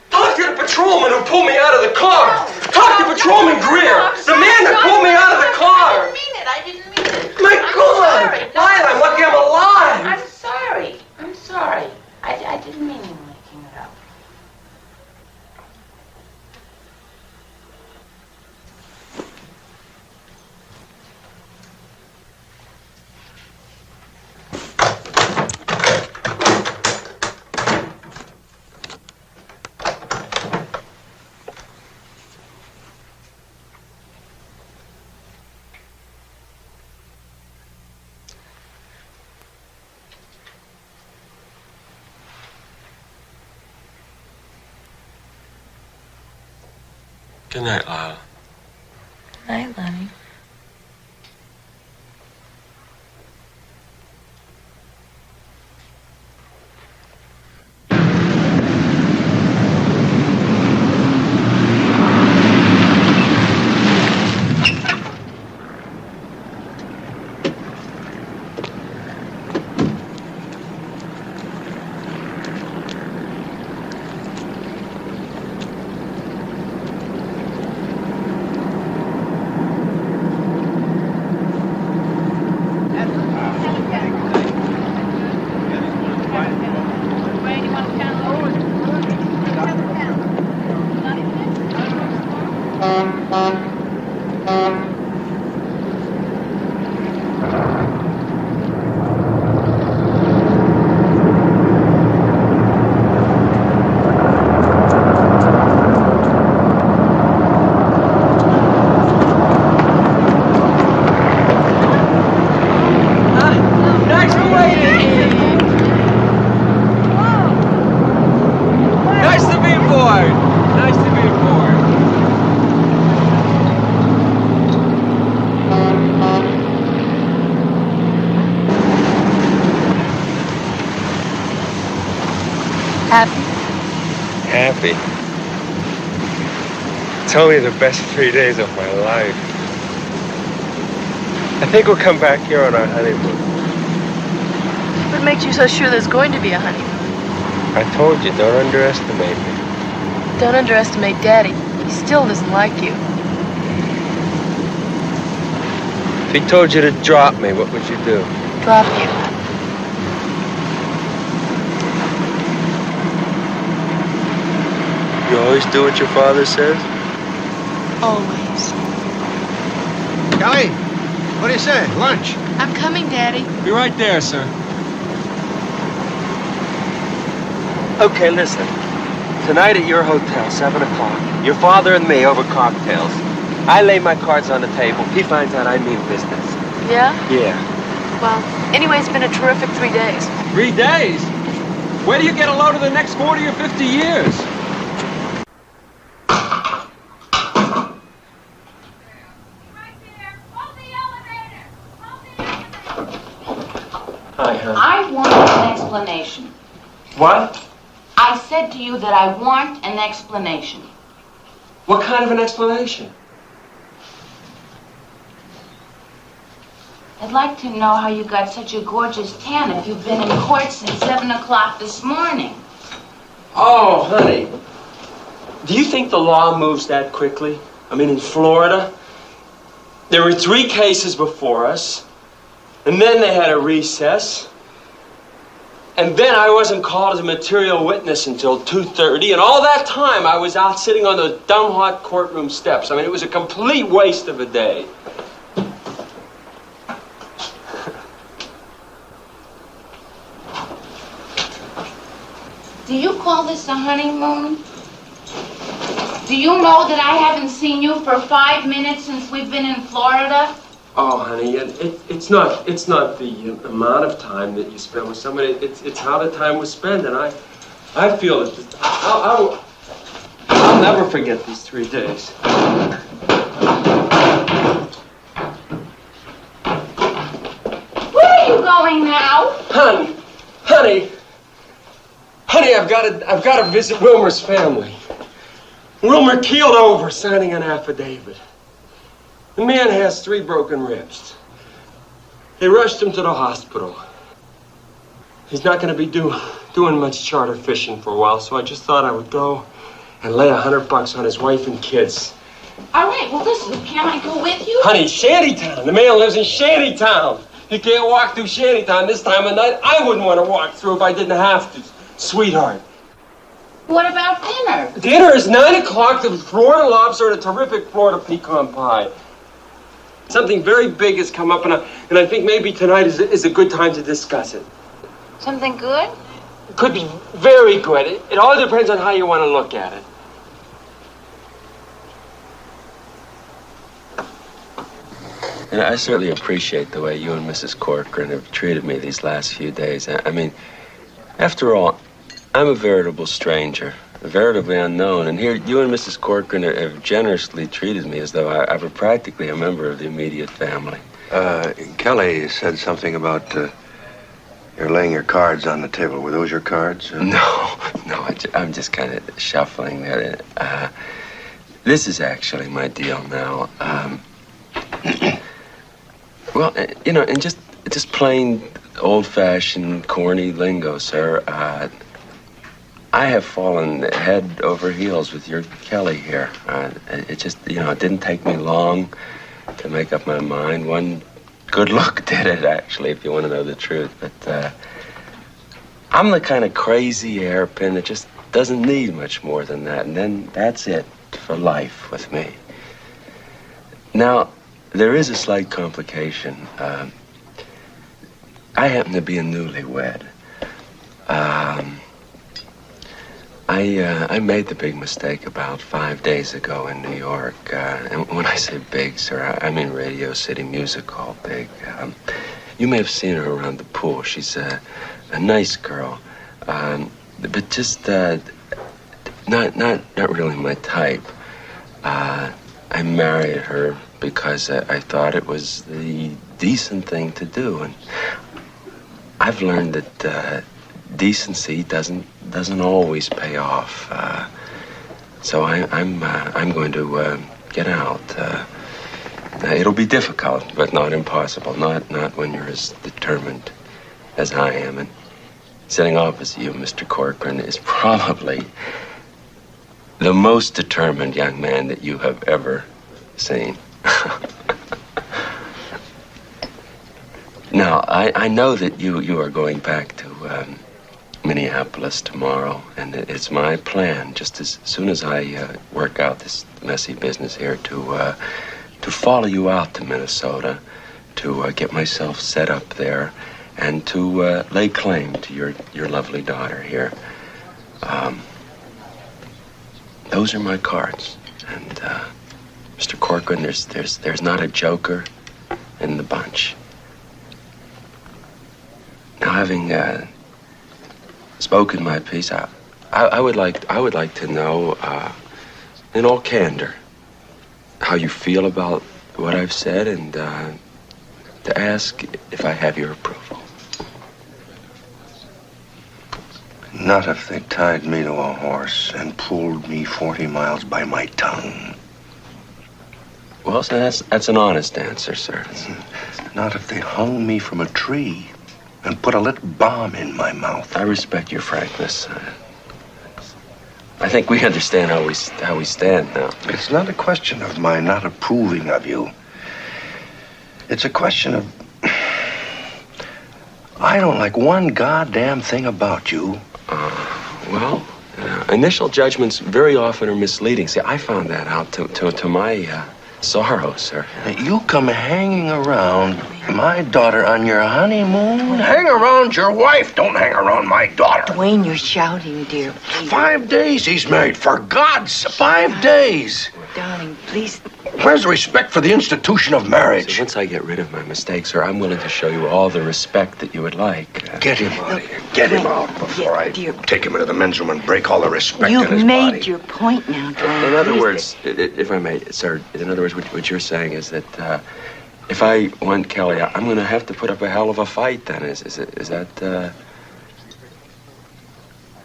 Talk to the patrolman who pulled me out of the car! Talk to Patrolman Greer! The man that pulled me out of the car! I didn't mean it. My God! Lila, I'm lucky I'm alive! I'm sorry. I'm sorry. I didn't mean you making it up. Good night, Lila. Night, Lenny. Happy. It's only the best 3 days of my life. I think we'll come back here on our honeymoon. What makes you so sure there's going to be a honeymoon? I told you, don't underestimate me. Don't underestimate Daddy. He still doesn't like you. If he told you to drop me, what would you do? Drop you. You always do what your father says? Always. Kelly, what do you say? Lunch? I'm coming, Daddy. Be right there, sir. Okay, listen. Tonight at your hotel, 7 o'clock, your father and me over cocktails. I lay my cards on the table. He finds out I mean business. Yeah? Yeah. Well, anyway, it's been a terrific 3 days. 3 days? Where do you get a load of the next 40 or 50 years? Hi, hon. I want an explanation. What? I said to you that I want an explanation. What kind of an explanation? I'd like to know how you got such a gorgeous tan if you've been in court since 7 o'clock this morning. Oh, honey. Do you think the law moves that quickly? I mean, in Florida, there were 3 cases before us. And then they had a recess. And then I wasn't called as a material witness until 2:30. And all that time, I was out sitting on those dumb hot courtroom steps. I mean, it was a complete waste of a day. Do you call this a honeymoon? Do you know that I haven't seen you for 5 minutes since we've been in Florida? Oh, honey, it's not the amount of time that you spend with somebody. It's how the time was spent, and I feel that I'll never forget these 3 days. Where are you going now? Honey, I've got to visit Wilmer's family. Wilmer keeled over signing an affidavit. The man has 3 broken ribs. They rushed him to the hospital. He's not going to be doing much charter fishing for a while, so I just thought I would go and lay $100 on his wife and kids. All right, well, listen, can I go with you? Honey, Shantytown. The man lives in Shantytown. You can't walk through Shantytown this time of night. I wouldn't want to walk through if I didn't have to, sweetheart. What about dinner? Dinner is 9 o'clock. The Florida lobster and a terrific Florida pecan pie. Something very big has come up, and I think maybe tonight is a good time to discuss it. Something good? It could be very good. It all depends on how you want to look at it. And I certainly appreciate the way you and Mrs. Corcoran have treated me these last few days. I mean, after all, I'm a veritable stranger, veritably unknown, and here you and Mrs. Corcoran have generously treated me as though I were practically a member of the immediate family. Kelly said something about you're laying your cards on the table. Were those your cards? No, I'm just kind of shuffling there. This is actually my deal now. Well, you know, in just plain old-fashioned, corny lingo, sir, I have fallen head over heels with your Kelly here. It just, you know, it didn't take me long to make up my mind. One good look did it, actually, if you want to know the truth. But I'm the kind of crazy hairpin that just doesn't need much more than that. And then that's it for life with me. Now, there is a slight complication. I happen to be a newlywed. I made the big mistake about 5 days ago in New York. And when I say big, sir, I mean Radio City Music Hall big. You may have seen her around the pool. She's a nice girl, but just not really my type. I married her because I thought it was the decent thing to do, and I've learned that decency doesn't always pay off. So I'm going to get out. It'll be difficult, but not impossible. Not when you're as determined as I am. And sitting opposite you, Mr. Corcoran, is probably the most determined young man that you have ever seen. Now, I know that you are going back to Minneapolis tomorrow, and it's my plan, just as soon as I work out this messy business here, to follow you out to Minnesota, to get myself set up there, and to lay claim to your lovely daughter here. Those are my cards, and Mr. Corcoran, there's not a joker in the bunch. Now, having spoken my piece, I would like to know, in all candor, how you feel about what I've said, and to ask if I have your approval. Not if they tied me to a horse and pulled me 40 miles by my tongue. Well, so that's an honest answer, sir. Not if they hung me from a tree and put a lit bomb in my mouth. I respect your frankness. I think we understand how we stand now. It's not a question of my not approving of you. It's a question of I don't like one goddamn thing about you. Well, initial judgments very often are misleading. See, I found that out to my sorrow, sir. You come hanging around my daughter on your honeymoon? Hang around your wife. Don't hang around my daughter. Dwayne, you're shouting, dear. Please. 5 days he's married. For God's 5 days. Darling, please. Where's the respect for the institution of marriage? So once I get rid of my mistakes, sir, I'm willing to show you all the respect that you would like. Get him out of here. Get him out before I take him into the men's room and break all the respect in his You've body. made your point now, Dwayne. In other words, if I may, sir, in other words, what you're saying is that if I want Kelly, I'm going to have to put up a hell of a fight then. Is that...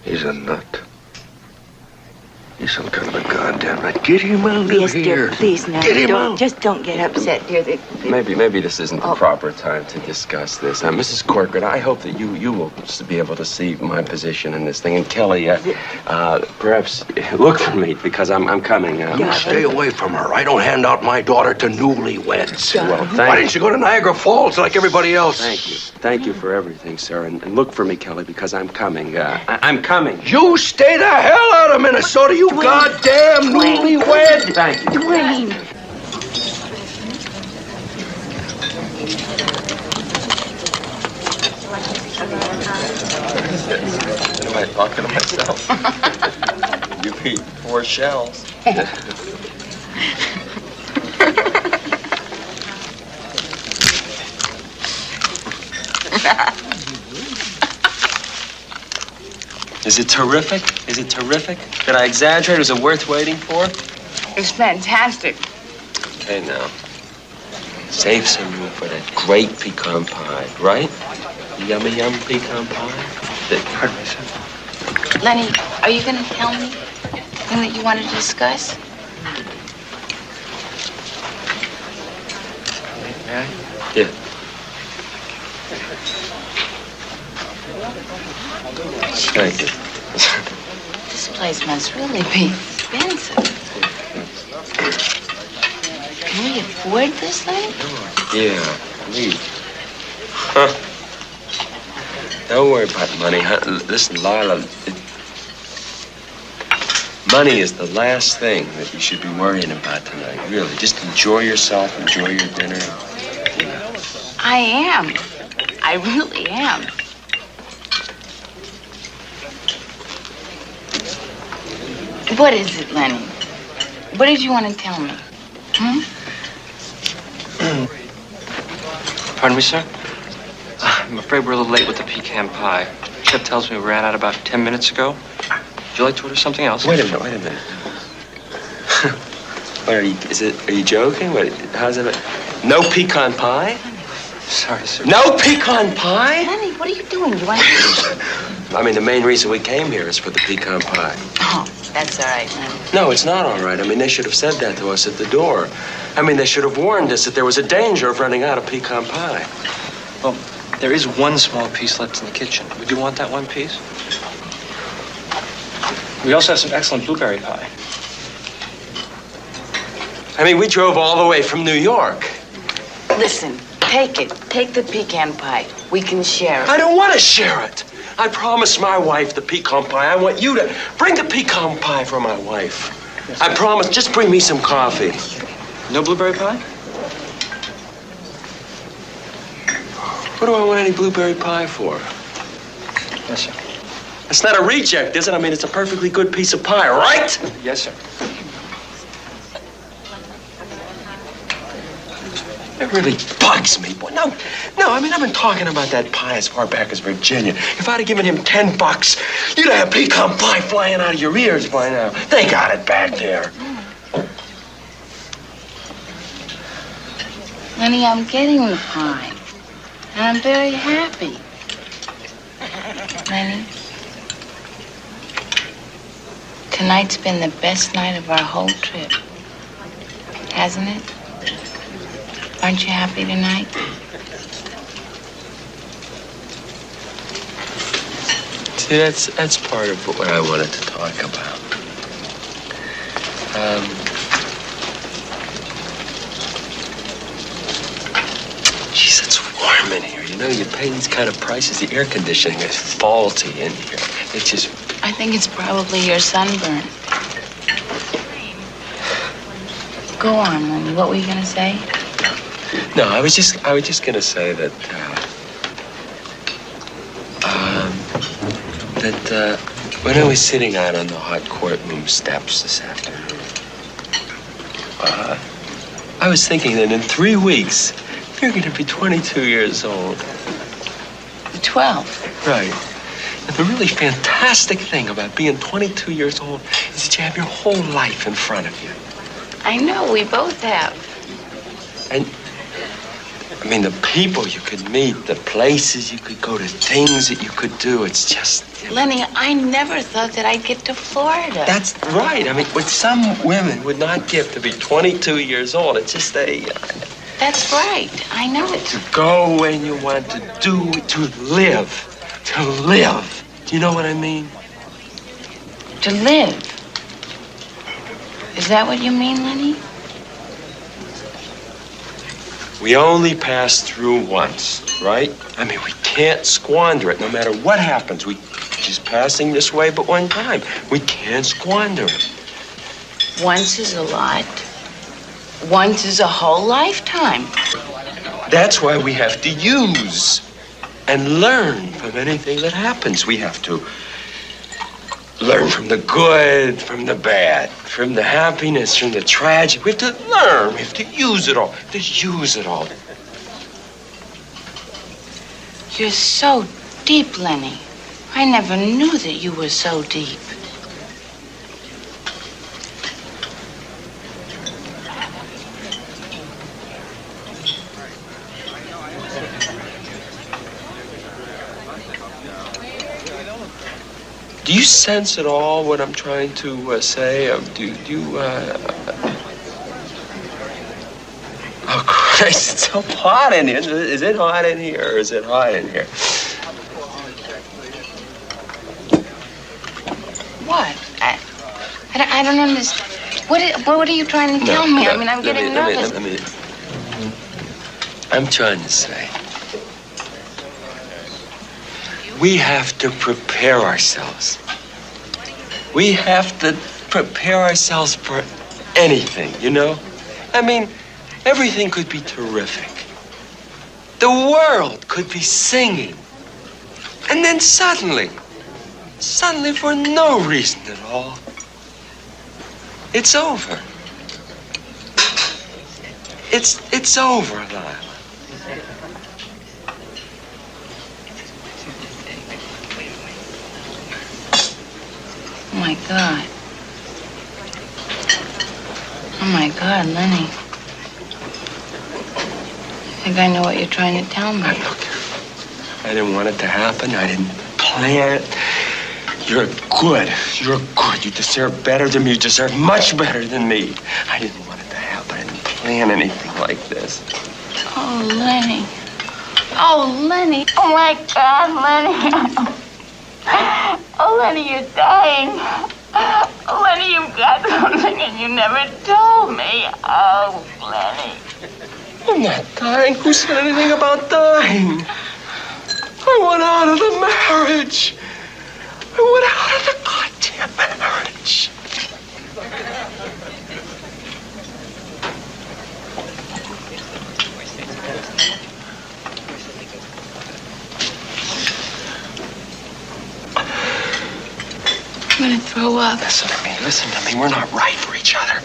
He's a nut. He's some kind of a goddamn nut. Get him out of here. Yes, dear, please now. Get him out. Just don't get upset, dear. Maybe this isn't the proper time to discuss this. Mrs. Corcoran, I hope that you will be able to see my position in this thing. And Kelly, perhaps look for me because I'm coming. You stay away from her. I don't hand out my daughter to newlyweds. Well, Why didn't you go to Niagara Falls like everybody else? Thank you. Thank you for everything, sir. And look for me, Kelly, because I'm coming. I'm coming. You stay the hell out of Minnesota, you goddamn newlywed. Thank you. Dwayne. Am I talking to myself? You beat 4 shells. Is it terrific? Is it terrific? Did I exaggerate? Was it worth waiting for? It's fantastic. Okay, now. Save some room for that great pecan pie, right? Yummy, yum pecan pie. Pardon me, sir. Lenny, are you going to tell me anything that you want to discuss? May I? Yeah. Thank you. This place must really be expensive. Can we afford this, Lenny? Yeah, me. Huh. Don't worry about money, huh? Listen, Lila, money is the last thing that you should be worrying about tonight, really. Just enjoy yourself, enjoy your dinner. I am. I really am. What is it, Lenny? What did you want to tell me? Pardon me, sir? I'm afraid we're a little late with the pecan pie. Chef tells me we ran out about 10 minutes ago. Would you like to order something else? Wait a minute. What are you joking? What, how's it? No pecan pie? Sorry, sir. No pecan pie? Lenny, what are you doing? You want to... I mean, the main reason we came here is for the pecan pie. Oh, that's all right, Lenny. No, it's not all right. I mean, they should have said that to us at the door. I mean, they should have warned us that there was a danger of running out of pecan pie. Well, there is one small piece left in the kitchen. Would you want that one piece? We also have some excellent blueberry pie. I mean, we drove all the way from New York. Listen, take it. Take the pecan pie. We can share it. I don't want to share it. I promised my wife the pecan pie. I want you to bring the pecan pie for my wife. Yes, I promise. Just bring me some coffee. No blueberry pie? What do I want any blueberry pie for? Yes, sir. It's not a reject, is it? I mean, it's a perfectly good piece of pie, right? Yes, sir. It really bugs me. Boy, no, I mean, I've been talking about that pie as far back as Virginia. If I'd have given him $10, you'd have pecan pie flying out of your ears by now. They got it back there. Lenny, I'm getting the pie. And I'm very happy. Lenny, tonight's been the best night of our whole trip. Hasn't it? Aren't you happy tonight? See, that's part of what I wanted to talk about. Geez, that's warm in here. You know, you pay these kind of prices. The air conditioning is faulty in here. It's just... I think it's probably your sunburn. Go on, Lenny. What were you going to say? No, I was just gonna say that, when I was sitting out on the hot courtroom steps this afternoon, I was thinking that in 3 weeks, you're gonna be 22 years old. 12. Right. And the really fantastic thing about being 22 years old is that you have your whole life in front of you. I know, we both have. And I mean, the people you could meet, the places you could go, the things that you could do, it's just... Lenny, I never thought that I'd get to Florida. That's right. I mean, what some women would not give to be 22 years old, it's just That's right. I know it. To go when you want to do, to live. To live. Do you know what I mean? To live. Is that what you mean, Lenny? We only pass through once, right? I mean, we can't squander it no matter what happens. We just passing this way but one time. We can't squander it. Once is a lot. Once is a whole lifetime. That's why we have to use and learn from anything that happens. We have to learn from the good, from the bad, from the happiness, from the tragic. We have to learn. We have to use it all. To use it all. You're so deep, Lenny. I never knew that you were so deep. Do you sense at all what I'm trying to say? Do you, Oh, Christ, it's so hot in here. Is it hot in here or is it hot in here? What? I don't understand. What are you trying to tell me? I mean, I'm getting nervous. I'm trying to say, we have to prepare ourselves. We have to prepare ourselves for anything, you know? I mean, everything could be terrific. The world could be singing. And then suddenly for no reason at all, it's over. It's over, Lila. Oh, my God. Oh, my God, Lenny. I think I know what you're trying to tell me. Look, I didn't want it to happen. I didn't plan it. You're good. You're good. You deserve better than me. You deserve much better than me. I didn't want it to happen. I didn't plan anything like this. Oh, Lenny. Oh, Lenny. Oh, my God, Lenny. Oh, Lenny, you're dying. Oh, Lenny, you've got something and you never told me. Oh, Lenny. I'm not dying. Who said anything about dying? I want out of the marriage. I want out of the goddamn marriage. I'm gonna throw up. Listen to me. We're not right for each other.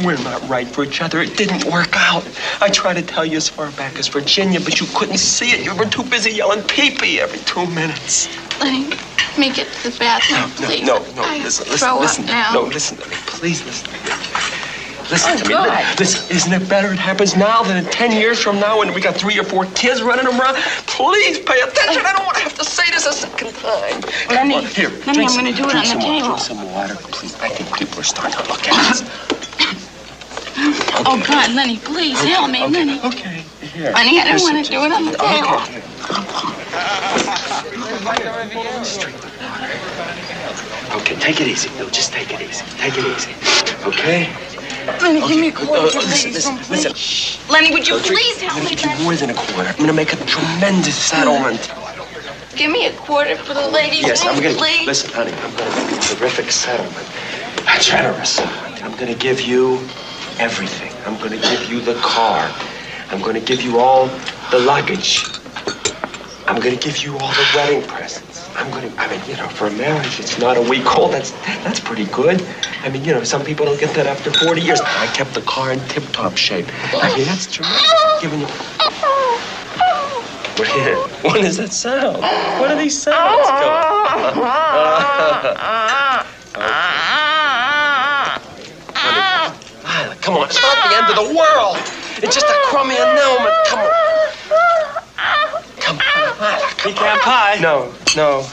We're not right for each other. It didn't work out. I tried to tell you as far back as Virginia, but you couldn't see it. You were too busy yelling pee-pee every 2 minutes. Lenny, let me get to the bathroom, please. No, listen. Now. No, listen to me. Please listen to me. Listen to me. God. Listen, isn't it better it happens now than in 10 years from now when we got 3 or 4 kids running around? Please pay attention. I don't want to have to say this a second time. Lenny, Come on, here, Lenny, I'm going to do it on the table. Drink some water, please. I think people are starting to look at us. Okay. Oh, God, Lenny, please help me, Lenny. Okay, here. Lenny, I don't want to do it on the table. Okay, take it easy, Bill. Just take it easy. Take it easy. Okay? Lenny, give me a quarter, please. Listen. Shh. Lenny, would you Don't you- please help I'm me? gonna give you more than a quarter. I'm gonna make a tremendous settlement. Give me a quarter for the ladies' Yes, I'm gonna. please. Listen, honey, I'm gonna make a terrific settlement. A generous settlement. I'm gonna give you everything. I'm gonna give you the car. I'm gonna give you all the luggage. I'm gonna give you all the wedding presents. For a marriage, it's not a week old. That's pretty good. Some people don't get that after 40 years. I kept the car in tip-top shape. That's tremendous. Giving you. What does that sound? What are these sounds going? Honey, come on, it's not the end of the world. It's just a crummy annulment. Come on. Come on. Pecan pie? No,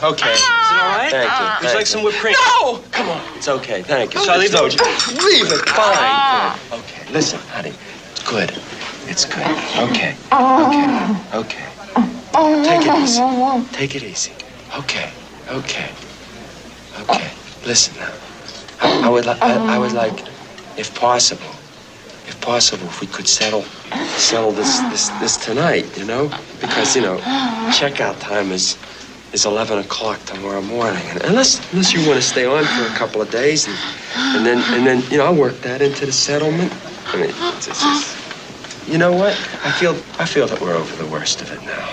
okay. Is it all right? Thank you. Would you like some whipped cream? No! Come on. It's okay, thank you. Shall I leave No, it? leave it. Fine. Good. Okay, listen, honey. It's good. It's good. Okay. Take it easy. Take it easy. Okay. Listen now. I would like, if possible, if we could settle this tonight, because checkout time is 11 o'clock tomorrow morning, and unless you want to stay on for a couple of days, and then I'll work that into the settlement. It's just, you know what? I feel that we're over the worst of it now.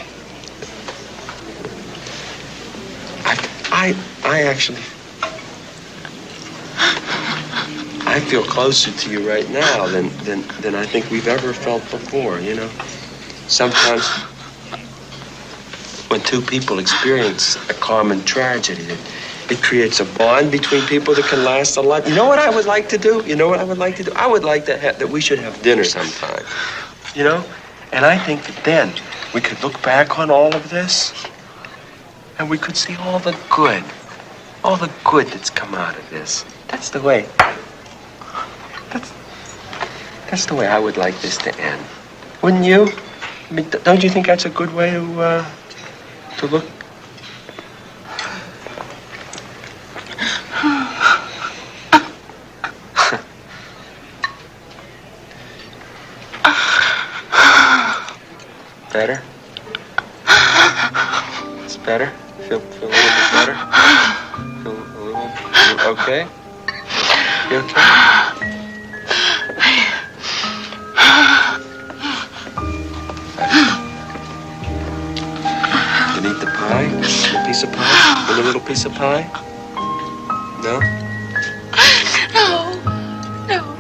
I feel closer to you right now than I think we've ever felt before, Sometimes when two people experience a common tragedy, it creates a bond between people that can last a life. You know what I would like to do? I would like that we should have dinner sometime, And I think that then we could look back on all of this and we could see all the good that's come out of this. That's the way I would like this to end. Wouldn't you? Don't you think that's a good way to look? Better? It's better? Feel a little bit better? Feel a little okay? You okay? You need the pie? A piece of pie? Want a little piece of pie? No? No.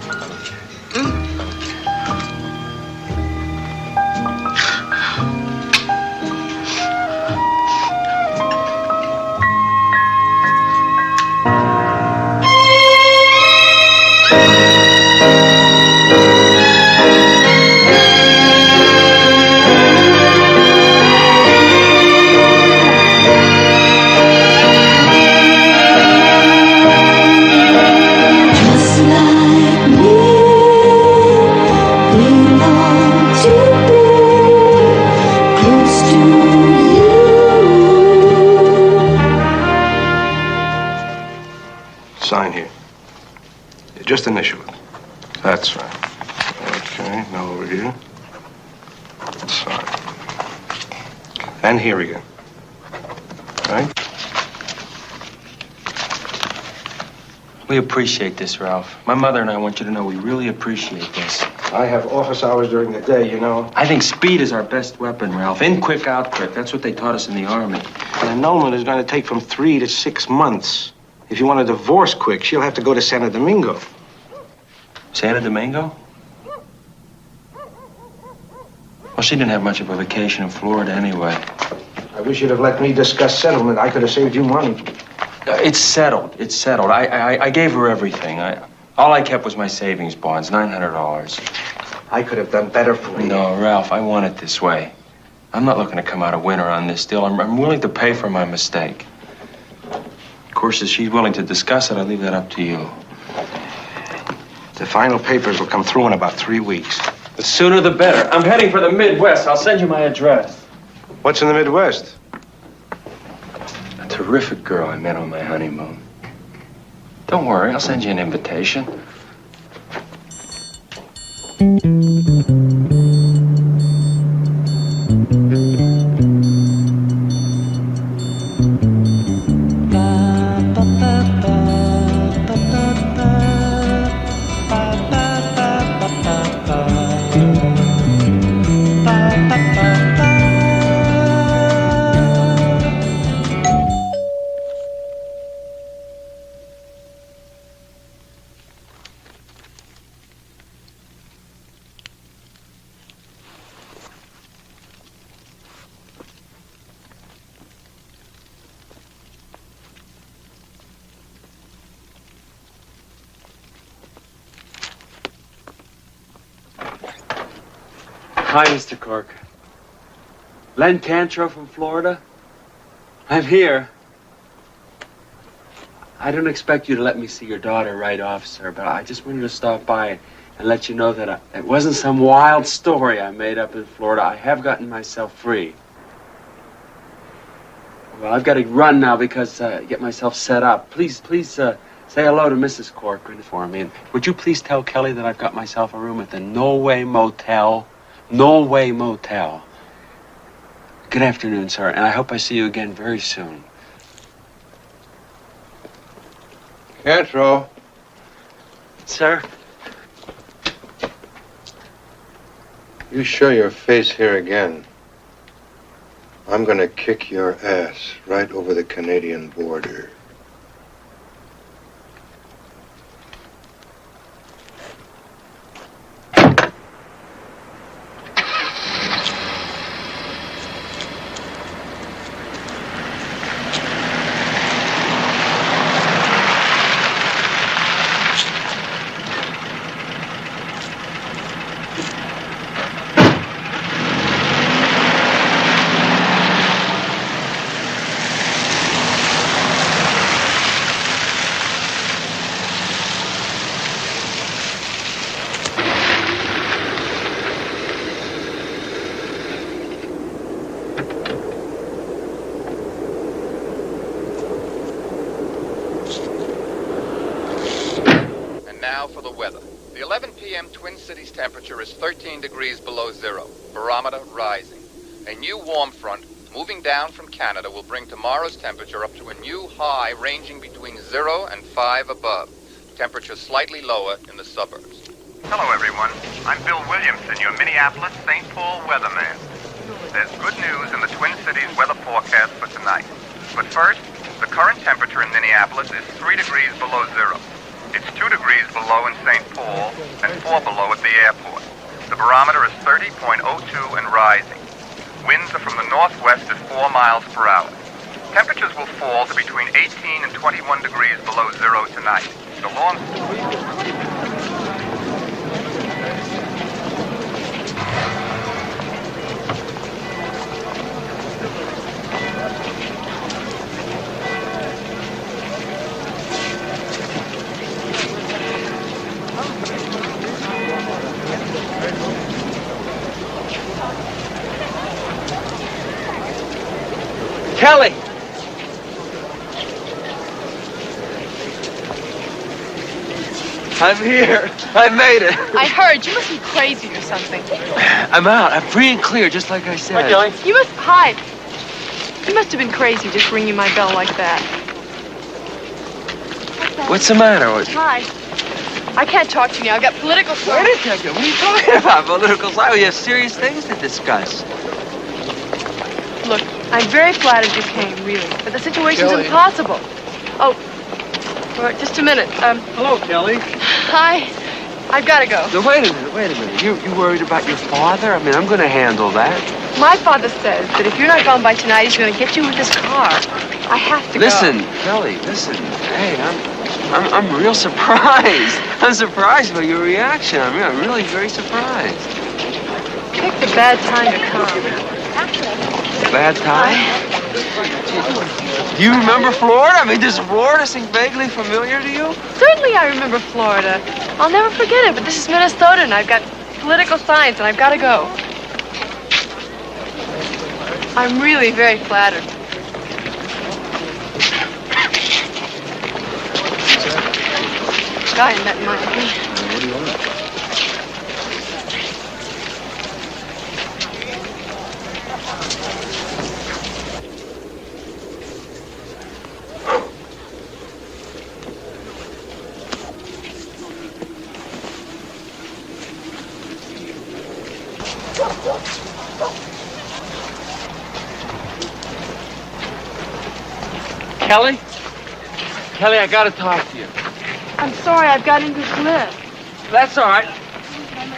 Sign here. Just initial it. That's right. Okay, now over here. Sign. And here again. Right? We appreciate this, Ralph. My mother and I want you to know we really appreciate this. I have office hours during the day, I think speed is our best weapon, Ralph. In quick, out quick. That's what they taught us in the Army. An annulment is going to take from 3 to 6 months. If you want a divorce quick, she'll have to go to Santo Domingo. Santo Domingo? Well, she didn't have much of a vacation in Florida anyway. I wish you'd have let me discuss settlement. I could have saved you money. It's settled. I gave her everything. All I kept was my savings bonds, $900. I could have done better for you. No, Ralph, I want it this way. I'm not looking to come out a winner on this deal. I'm willing to pay for my mistake. Of course, if she's willing to discuss it, I leave that up to you. The final papers will come through in about 3 weeks. The sooner the better. I'm heading for the Midwest. I'll send you my address. What's in the Midwest? A terrific girl I met on my honeymoon. Don't worry, I'll send you an invitation. Hi, Mr. Cork. Len Cantrell from Florida. I'm here. I don't expect you to let me see your daughter right off, sir, but I just wanted to stop by and let you know that it wasn't some wild story I made up in Florida. I have gotten myself free. Well, I've got to run now because get myself set up. Please, say hello to Mrs. Corcoran for me. And would you please tell Kelly that I've got myself a room at the Norway Motel? Norway Motel. Good afternoon, sir, and I hope I see you again very soon. Cantrell. Sir? You show your face here again, I'm gonna kick your ass right over the Canadian border. Twin Cities temperature is 13 degrees below zero. Barometer rising. A new warm front moving down from Canada will bring tomorrow's temperature up to a new high ranging between 0 and 5 above. Temperature slightly lower in the suburbs. Hello, everyone. I'm Bill Williamson, your Minneapolis-St. Paul weatherman. There's good news in the Twin Cities weather forecast for tonight. But first, the current temperature in Minneapolis is 3 degrees below zero. It's 2 degrees below in St. Paul and 4 below at the airport. The barometer is 30.02 and rising. Winds are from the northwest at 4 miles per hour. Temperatures will fall to between 18 and 21 degrees below zero tonight. The long... Kelly! I'm here. I made it. I heard. You must be crazy or something. I'm out. I'm free and clear, just like I said. Hi, Kelly. You must hide. You must have been crazy just ringing my bell like that. What's the matter with you? Hi. I can't talk to you now. I've got political stuff. Wait a second. What are you talking about? Political side? We have serious things to discuss. Look, I'm very flattered you came, really. But the situation's Kelly. impossible. Oh, all right, just a minute. Hello, Kelly. Hi. I've got to go. No, wait a minute. You worried about your father? I mean, I'm going to handle that. My father says that if you're not gone by tonight, he's going to get you with his car. I have to Listen, go. Kelly, listen. Hey, I'm real surprised. I'm surprised by your reaction. I mean, I'm really very surprised. Picked a bad time to come. Bad time? Do you remember Florida? I mean, does Florida seem vaguely familiar to you? Certainly I remember Florida. I'll never forget it, but this is Minnesota, and I've got political science, and I've got to go. I'm really very flattered. Guy I met in Miami. Kelly? Kelly, I gotta talk to you. I'm sorry, I've got English lit. That's all right.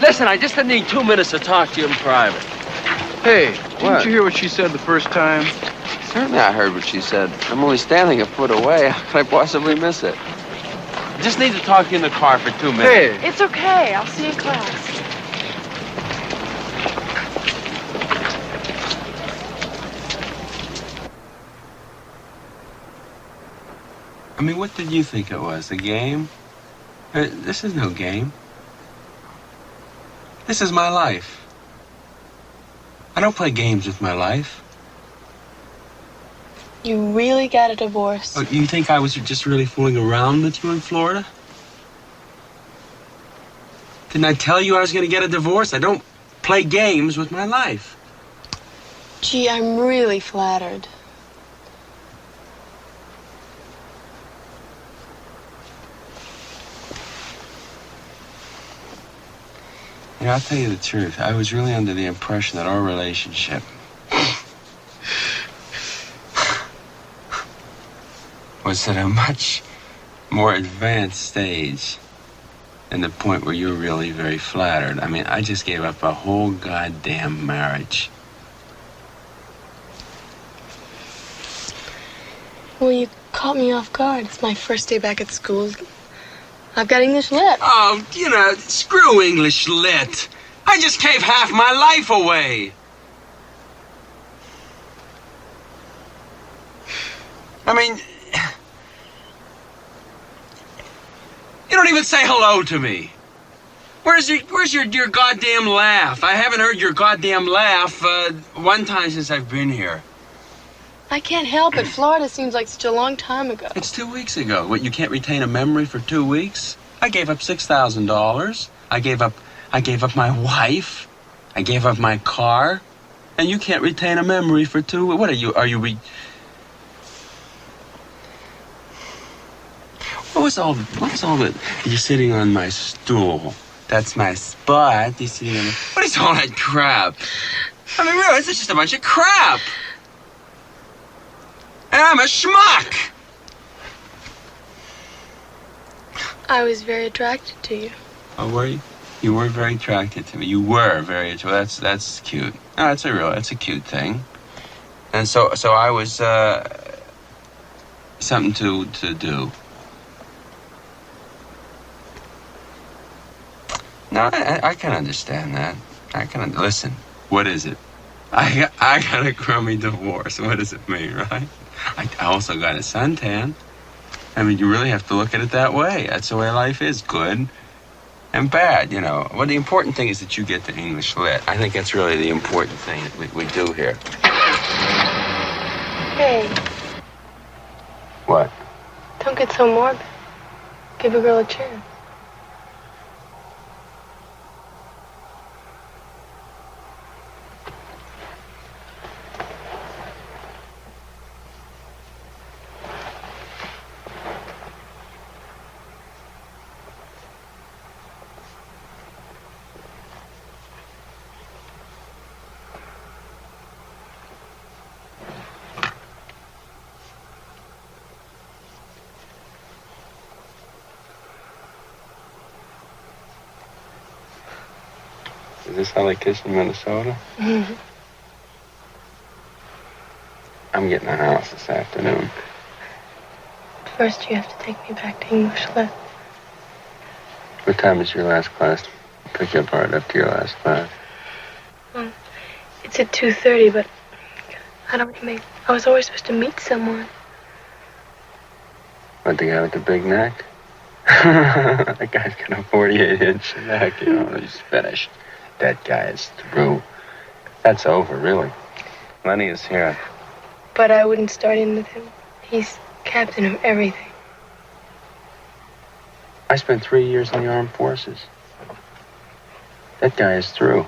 Listen, I just need 2 minutes to talk to you in private. Hey, didn't you hear what she said the first time? Certainly I heard what she said. I'm only standing a foot away. How could I possibly miss it? I just need to talk to you in the car for 2 minutes. Hey! It's okay. I'll see you in class. I mean, what did you think it was? A game? This is no game. This is my life. I don't play games with my life. You really got a divorce. Oh, you think I was just really fooling around with you in Florida? Didn't I tell you I was going to get a divorce? I don't play games with my life. Gee, I'm really flattered. You know, I'll tell you the truth. I was really under the impression that our relationship was at a much more advanced stage than the point where you're really very flattered. I mean, I just gave up a whole goddamn marriage. Well, you caught me off guard. It's my first day back at school. I've got English lit. Oh, you know, screw English lit. I just gave half my life away. I mean, you don't even say hello to me. Where's your goddamn laugh? I haven't heard your goddamn laugh one time since I've been here. I can't help it. Florida seems like such a long time ago. It's 2 weeks ago. What, you can't retain a memory for 2 weeks? I gave up $6,000. I gave up my wife. I gave up my car. And you can't retain a memory for 2 weeks. What are you What was all the you're sitting on my stool. That's my spot. You're sitting on the, what is all that crap? I mean, really, it's just a bunch of crap. And I'm a schmuck. I was very attracted to you. Oh, were you? You were very attracted to me. You were very attracted. That's cute. No, that's a cute thing. And so I was something to do. No, I can understand that. Listen. What is it? I got a crummy divorce. What does it mean, right? I also got a suntan. I mean, you really have to look at it that way. That's the way life is, good and bad, you know. Well, the important thing is that you get the English lit. I think that's really the important thing that we do here. Hey, What? don't get so morbid. Give a girl a chance. Is this how they kiss in Minnesota? Mm-hmm. I'm getting a house this afternoon. First, you have to take me back to English lit. What time is your last class? Pick you up right up to your last class. Well, it's at 2:30, but I was always supposed to meet someone. What, the guy with the big neck? That guy's got a 48-inch neck, you know, he's finished. That guy is through. That's over, really. Lenny is here. But I wouldn't start in with him. He's captain of everything. I spent 3 years in the armed forces. That guy is through.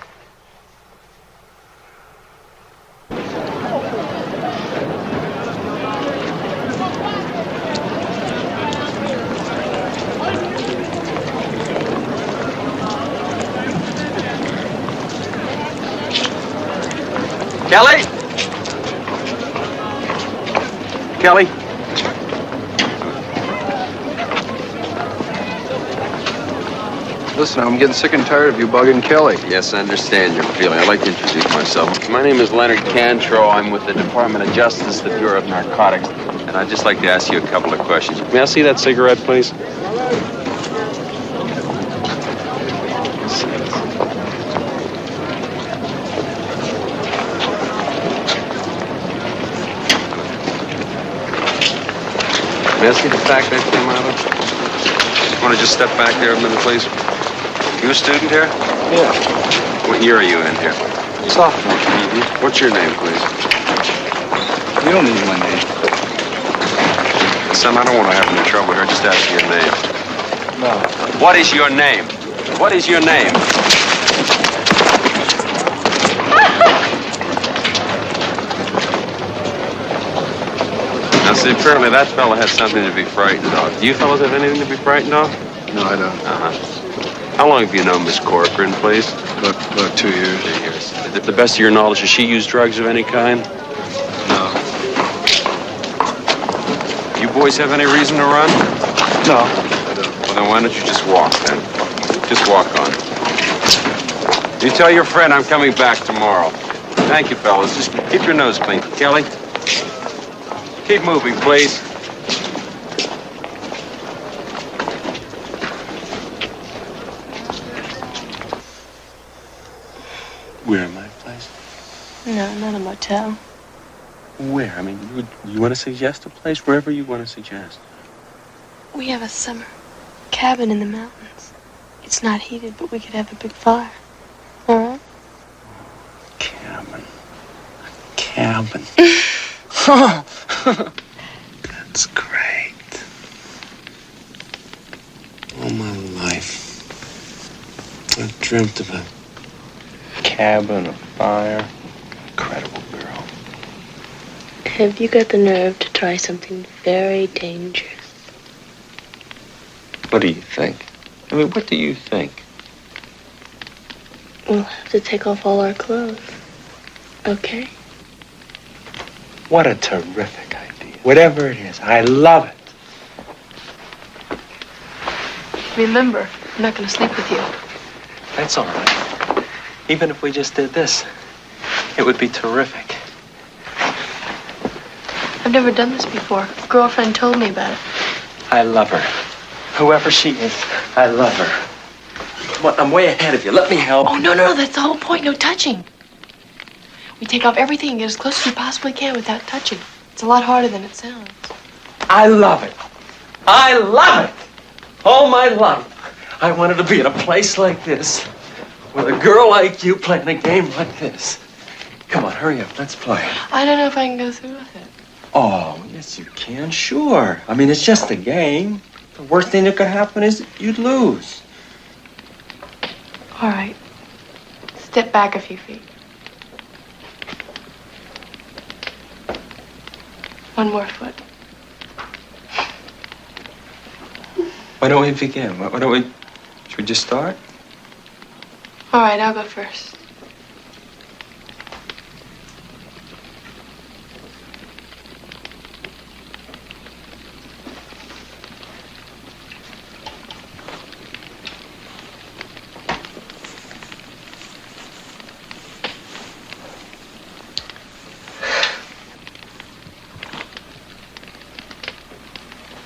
Kelly? Kelly? Listen, I'm getting sick and tired of you bugging Kelly. Yes, I understand your feeling. I'd like to introduce myself. My name is Leonard Cantrow. I'm with the Department of Justice, the Bureau of Narcotics. And I'd just like to ask you a couple of questions. May I see that cigarette, please? May I see the fact that came out of? Want to just step back there a minute, please? You a student here? Yeah. What year are you in here? Sophomore. Mm-hmm. What's your name, please? You don't need my name. Son, I don't want to have any trouble here. Just ask your name. No. What is your name? What is your name? Now, see, apparently that fella has something to be frightened of. Do you fellas have anything to be frightened of? No, I don't. Uh-huh. How long have you known Miss Corcoran, please? About 2 years. 2 years. To the best of your knowledge, does she use drugs of any kind? No. You boys have any reason to run? No, I don't. Well, then why don't you just walk, then? Just walk on. You tell your friend I'm coming back tomorrow. Thank you, fellas. Just keep your nose clean. Kelly, keep moving, please. Where, my place? No, not a motel. Where? I mean, you want to suggest a place? Wherever you want to suggest. We have a summer cabin in the mountains. It's not heated, but we could have a big fire. All right? Cabin. Cabin. That's great. All my life, I've dreamt of a cabin, a fire. Incredible girl. Have you got the nerve to try something very dangerous? What do you think? I mean, what do you think? We'll have to take off all our clothes. Okay? What a terrific idea. Whatever it is, I love it. Remember, I'm not going to sleep with you. That's all right. Even if we just did this, it would be terrific. I've never done this before. A girlfriend told me about it. I love her. Whoever she is, I love her. Come on, I'm way ahead of you. Let me help. Oh, no, that's the whole point. No touching. We take off everything and get as close as we possibly can without touching. It's a lot harder than it sounds. I love it. I love it. All my life, I wanted to be in a place like this with a girl like you playing a game like this. Come on, hurry up. Let's play. I don't know if I can go through with it. Oh, yes, you can. Sure. I mean, it's just a game. The worst thing that could happen is you'd lose. All right. Step back a few feet. One more foot. Why don't we begin? Should we just start? All right, I'll go first.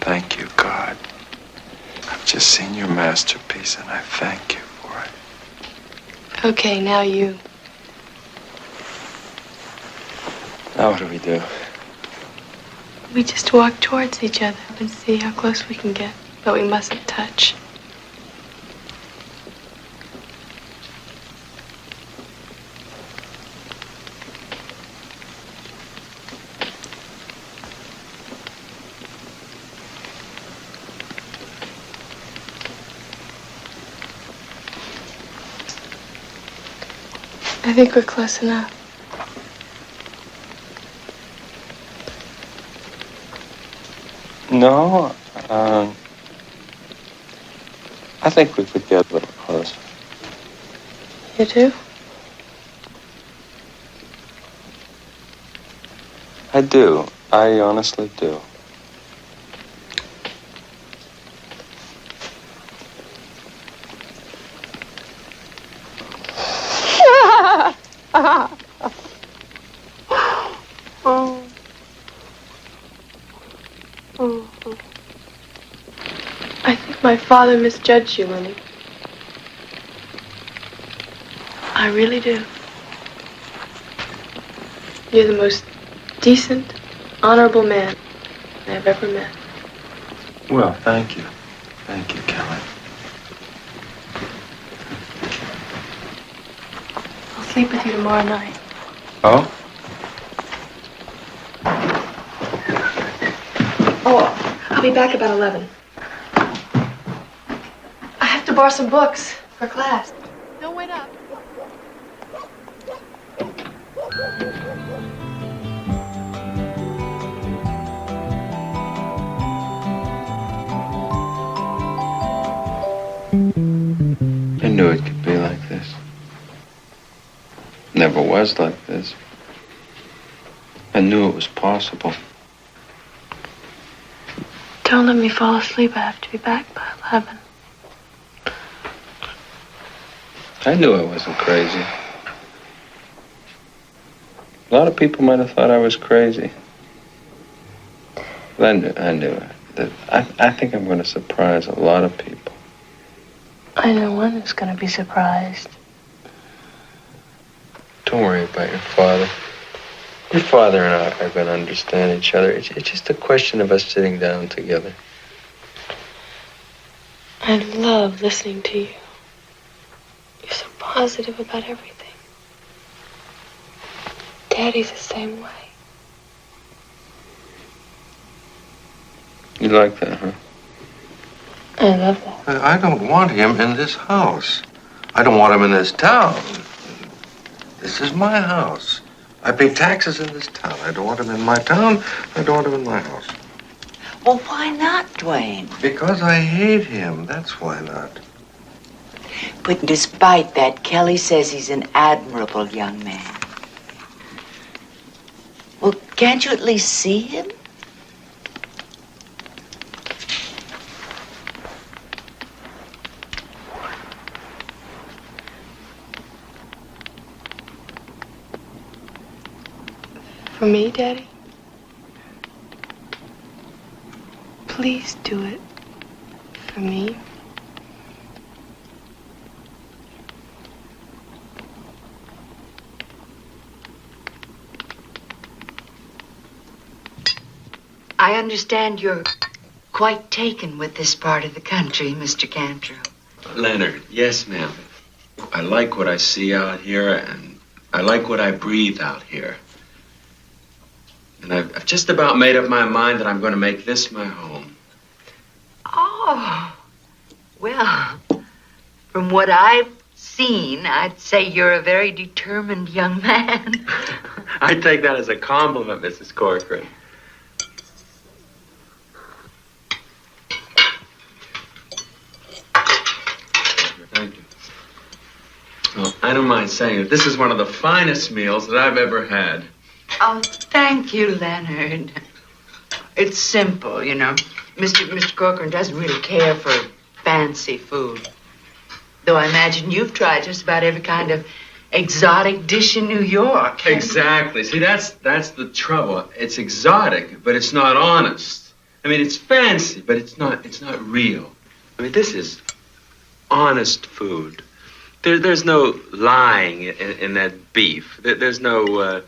Thank you, God. I've just seen your masterpiece, and I thank you for it. Okay, now you. Now what do we do? We just walk towards each other and see how close we can get, but we mustn't touch. I think we're close enough. No, I think we could get a little closer. You do? do. I honestly do. I think my father misjudged you, Lenny. I really do. You're the most decent, honorable man I've ever met. Well, thank you. Thank you, Kelly. I'll sleep with you tomorrow night. Oh? Oh, I'll be back about 11. I have to borrow some books for class. Don't wait up. I knew it could be like this. Never was like this. I knew it was possible. Don't let me fall asleep. I have to be back by 11. I knew I wasn't crazy. A lot of people might have thought I was crazy. But I knew that I think I'm going to surprise a lot of people. I know one who's going to be surprised. Don't worry about your father. Your father and I are going to understand each other. It's just a question of us sitting down together. I love listening to you. You're so positive about everything. Daddy's the same way. You like that, huh? I love that. I don't want him in this house. I don't want him in this town. This is my house. I pay taxes in this town. I don't want him in my town. I don't want him in my house. Well, why not, Dwayne? Because I hate him. That's why not. But despite that, Kelly says he's an admirable young man. Well, can't you at least see him? For me, Daddy? Please do it. For me. I understand you're quite taken with this part of the country, Mr. Cantrell. Leonard, yes, ma'am. I like what I see out here, and I like what I breathe out here. And I've just about made up my mind that I'm going to make this my home. Oh, well, from what I've seen, I'd say you're a very determined young man. I take that as a compliment, Mrs. Corcoran. Thank you. Well, I don't mind saying it. This is one of the finest meals that I've ever had. Oh, thank you, Leonard. It's simple, you know. Mr. Corcoran doesn't really care for fancy food. Though I imagine you've tried just about every kind of exotic dish in New York. Exactly. See, that's the trouble. It's exotic, but it's not honest. I mean, it's fancy, but it's not real. I mean, this is honest food. There's no lying in that beef. There's no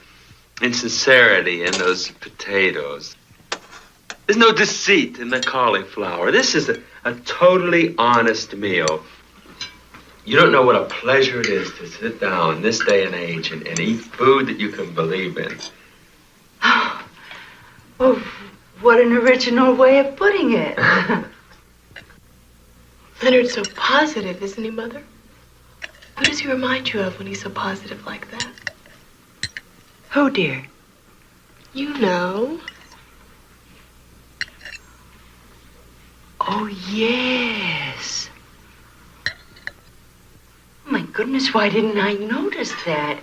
insincerity in those potatoes. There's no deceit in the cauliflower. This is a totally honest meal. You don't know what a pleasure it is to sit down in this day and age and eat food that you can believe in. Oh, what an original way of putting it. Leonard's so positive, isn't he, Mother? What does he remind you of when he's so positive like that? Who, dear? You know. Oh, yes. Oh, my goodness, why didn't I notice that?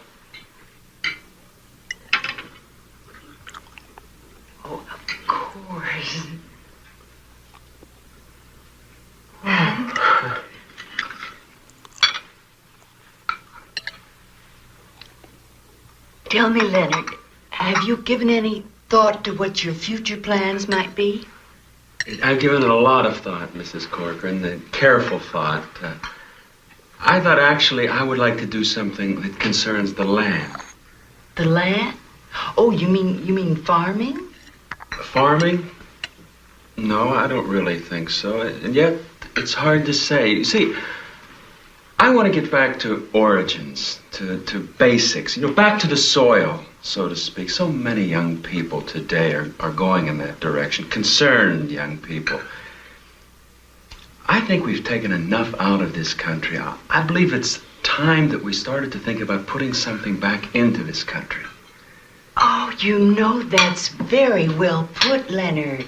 Tell me, Leonard, have you given any thought to what your future plans might be? I've given it a lot of thought, Mrs. Corcoran, careful thought. I thought actually I would like to do something that concerns the land. The land? Oh, you mean farming? Farming? No, I don't really think so. And yet, it's hard to say. You see, I want to get back to origins, to basics, back to the soil, so to speak. So many young people today are going in that direction, concerned young people. I think we've taken enough out of this country. I believe it's time that we started to think about putting something back into this country. Oh, that's very well put, Leonard.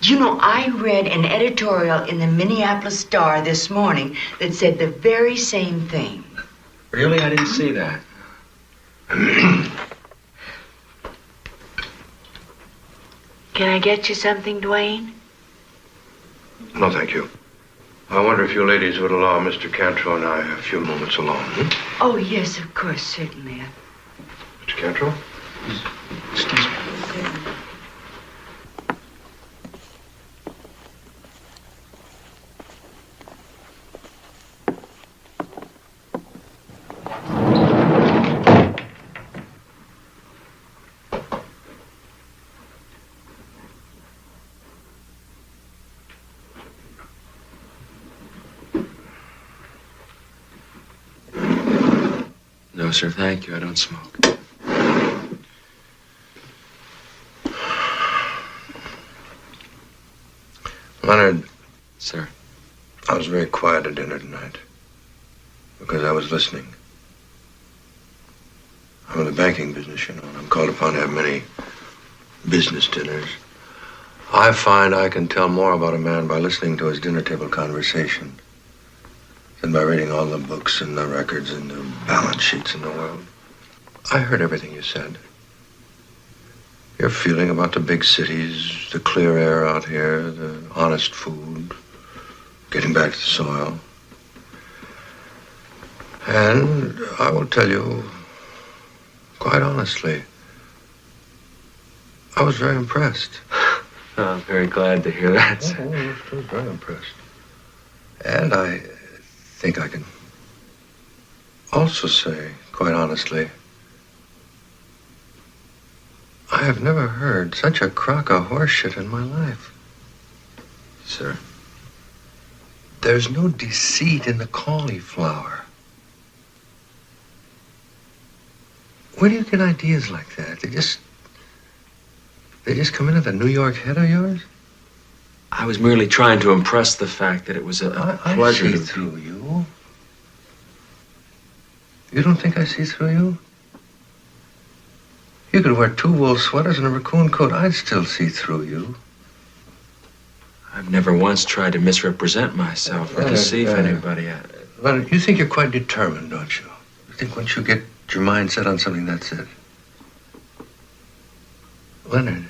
I read an editorial in the Minneapolis Star this morning that said the very same thing. Really? I didn't see that. Can I get you something, Dwayne? No, thank you. I wonder if you ladies would allow Mr. Cantrell and I a few moments alone. Oh, yes, of course, certainly. Mr. Cantrell? Excuse me. No, sir, thank you. I don't smoke. Leonard. Sir. I was very quiet at dinner tonight because I was listening. I'm in the banking business, and I'm called upon to have many business dinners. I find I can tell more about a man by listening to his dinner table conversation than by reading all the books and the records and the balance sheets in the world. I heard everything you said. Your feeling about the big cities, the clear air out here, the honest food, getting back to the soil. And I will tell you, quite honestly, I was very impressed. I'm very glad to hear that, sir. I was very impressed. And I think I can also say, quite honestly, I have never heard such a crock of horseshit in my life. Sir? There's no deceit in the cauliflower. Where do you get ideas like that? They just come into the New York head of yours? I was merely trying to impress the fact that it was a pleasure I to see through you. You don't think I see through you? You could wear 2 wool sweaters and a raccoon coat. I'd still see through you. I've never once tried to misrepresent myself or deceive anybody. Leonard, you think you're quite determined, don't you? You think once you get your mind set on something, that's it. Leonard,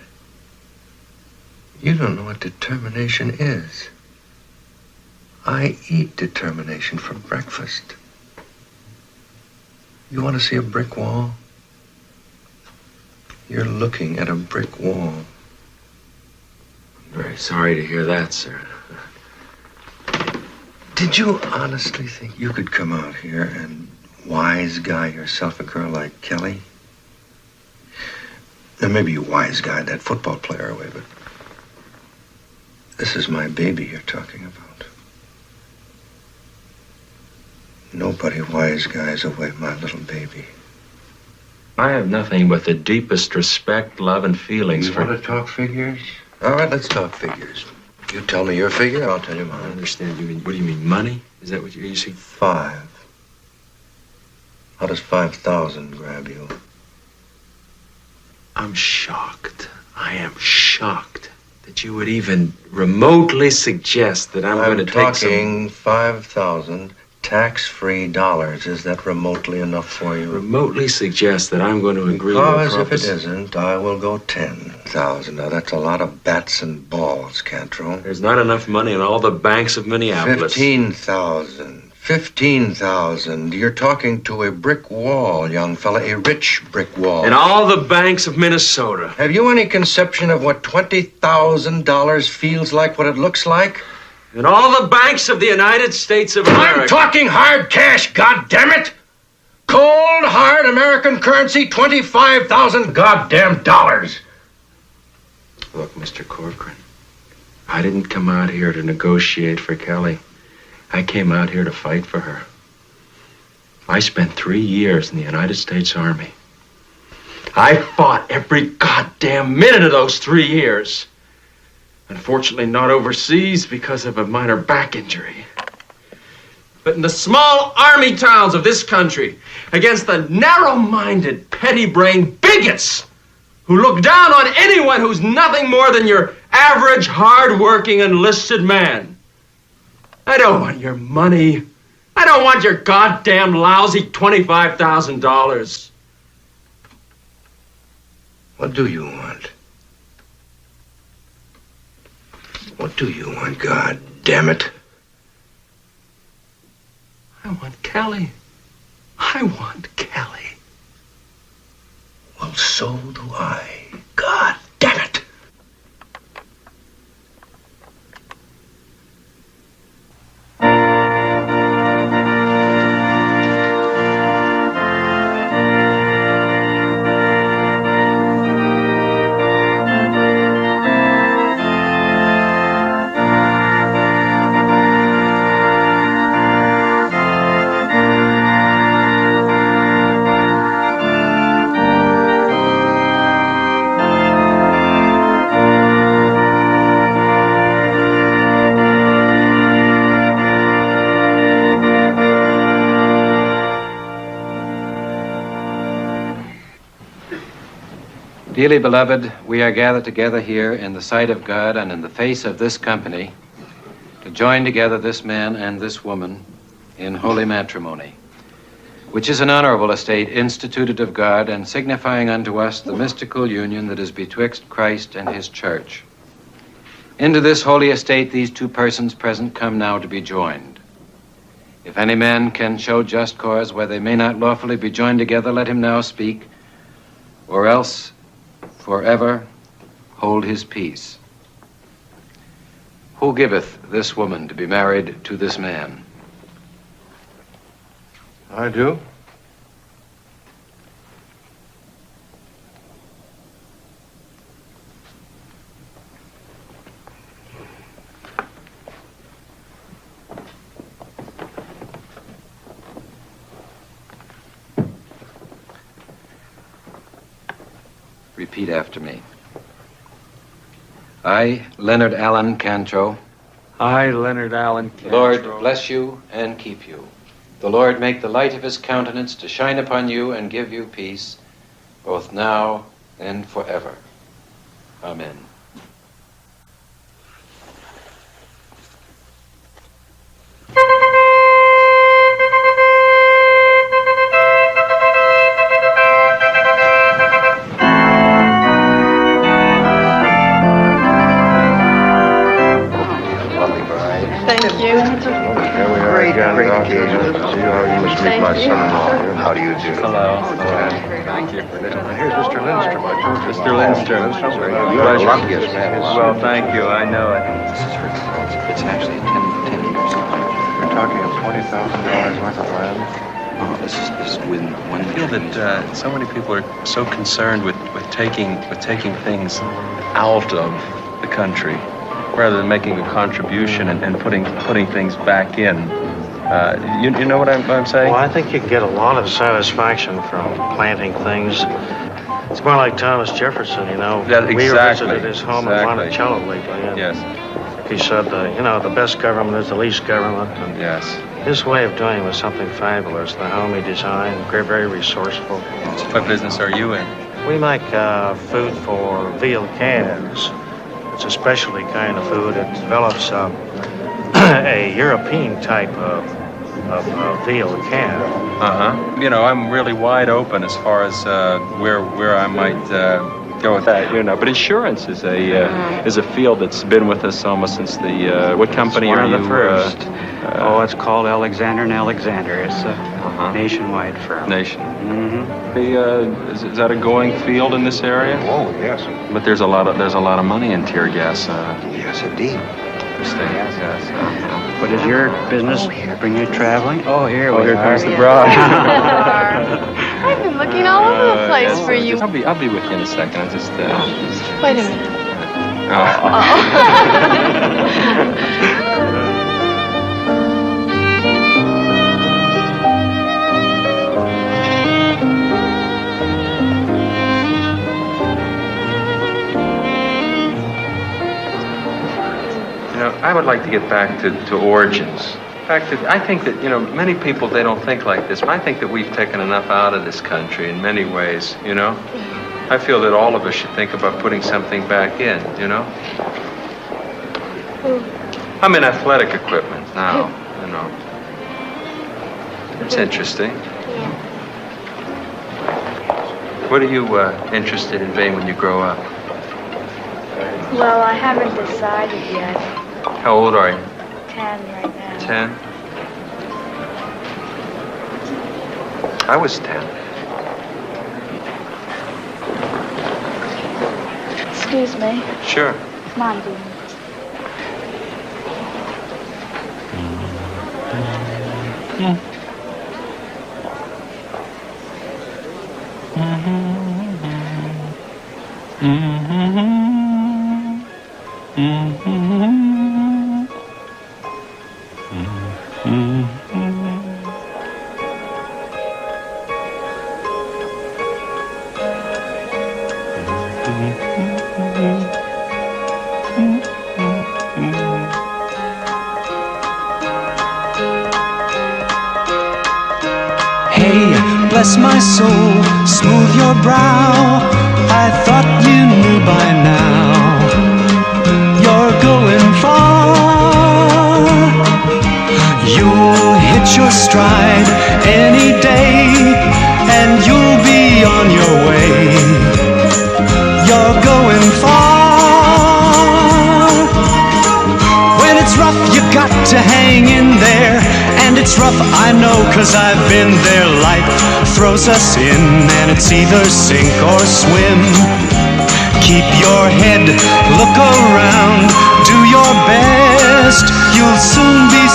you don't know what determination is. I eat determination for breakfast. You want to see a brick wall? You're looking at a brick wall. I'm very sorry to hear that, sir. Did you honestly think you could come out here and wise guy yourself a girl like Kelly? Now, maybe you wise guyed that football player away, but this is my baby you're talking about. Nobody wise guys away my little baby. I have nothing but the deepest respect, love, and feelings You for... want to talk figures? All right, let's talk figures. You tell me your figure, I'll tell you mine. I understand. What do you mean, money? Is that what you're using? 5. How does 5,000 grab you? I'm shocked. I am shocked that you would even remotely suggest that I'm going to take some... talking 5,000 tax-free dollars. Is that remotely enough for you? Remotely suggest that I'm going to agree to a Because if it proposition. isn't, I will go 10,000. Now, that's a lot of bats and balls, Cantrell. There's not enough money in all the banks of Minneapolis. 15,000. $15,000. You're talking to a brick wall, young fella, a rich brick wall. In all the banks of Minnesota. Have you any conception of what $20,000 feels like, what it looks like? In all the banks of the United States of America. I'm talking hard cash, goddammit! Cold, hard American currency, 25,000 goddamn dollars. Look, Mr. Corcoran, I didn't come out here to negotiate for Kelly. I came out here to fight for her. I spent 3 years in the United States Army. I fought every goddamn minute of those 3 years. Unfortunately, not overseas because of a minor back injury. But in the small army towns of this country, against the narrow-minded, petty-brained bigots who look down on anyone who's nothing more than your average, hard-working, enlisted man. I don't want your money. I don't want your goddamn lousy $25,000. What do you want? What do you want, God damn it? I want Kelly. I want Kelly. Well, so do I. God damn it. Dearly beloved, we are gathered together here in the sight of God and in the face of this company to join together this man and this woman in holy matrimony, which is an honorable estate instituted of God and signifying unto us the mystical union that is betwixt Christ and his church. Into this holy estate these two persons present come now to be joined. If any man can show just cause where they may not lawfully be joined together, let him now speak, or else forever hold his peace. Who giveth this woman to be married to this man? I do. Repeat after me. I, Leonard Allen Cantrow. I, Leonard Allen Cantrow. The Lord bless you and keep you. The Lord make the light of his countenance to shine upon you and give you peace, both now and forever. Amen. Great occasion to see how you must meet my son-in-law. How do you do? Hello. Thank you. Here's Mr. Lindstrom. I told you. Mr. Lindstrom. You are the luckiest man. Well, thank you. I know it. It's actually 10 years. You're talking of $20,000 worth of land? Oh, this is within one. I feel that so many people are so concerned with taking things out of the country, rather than making a contribution and putting things back in. You know what I'm saying? Well, I think you can get a lot of satisfaction from planting things. It's more like Thomas Jefferson, you know. Yeah, exactly. We visited his home in Monticello lately. And yes. He said, the best government is the least government. And yes. His way of doing was something fabulous. The home he designed, very resourceful. What business are you in? We make food for veal calves. It's a specialty kind of food. It develops a European type of veal calf. You know, I'm really wide open as far as where I might go with that, you know. But insurance is a field that's been with us almost since the what company One are of you? the first. It's called Alexander and Alexander. It's a nationwide firm. Nation. Is that a going field in this area? Oh, yes. But there's a lot of money in tear gas. Yes, indeed. What is your business? Bring you traveling? Oh, here we here are. comes the bride. I've been looking all over the place for you. I'll be with you in a second. I'm just. Wait a minute. I would like to get back to origins. I think that, many people, they don't think like this, but I think that we've taken enough out of this country in many ways, I feel that all of us should think about putting something back in, I'm in athletic equipment now, It's interesting. What are you interested in being when you grow up? Well, I haven't decided yet. How old are you? 10 right now. 10? I was 10. Excuse me. Sure. Mom, do Bless my soul, smooth your brow. I thought you knew by now. You're going far. You'll hit your stride any day, and you'll be on your way. You're going far. When it's rough, you got to hang in there. And it's rough, I know, 'cause I've been there. Life throws us in, and it's either sink or swim. Keep your head, look around, do your best. You'll soon be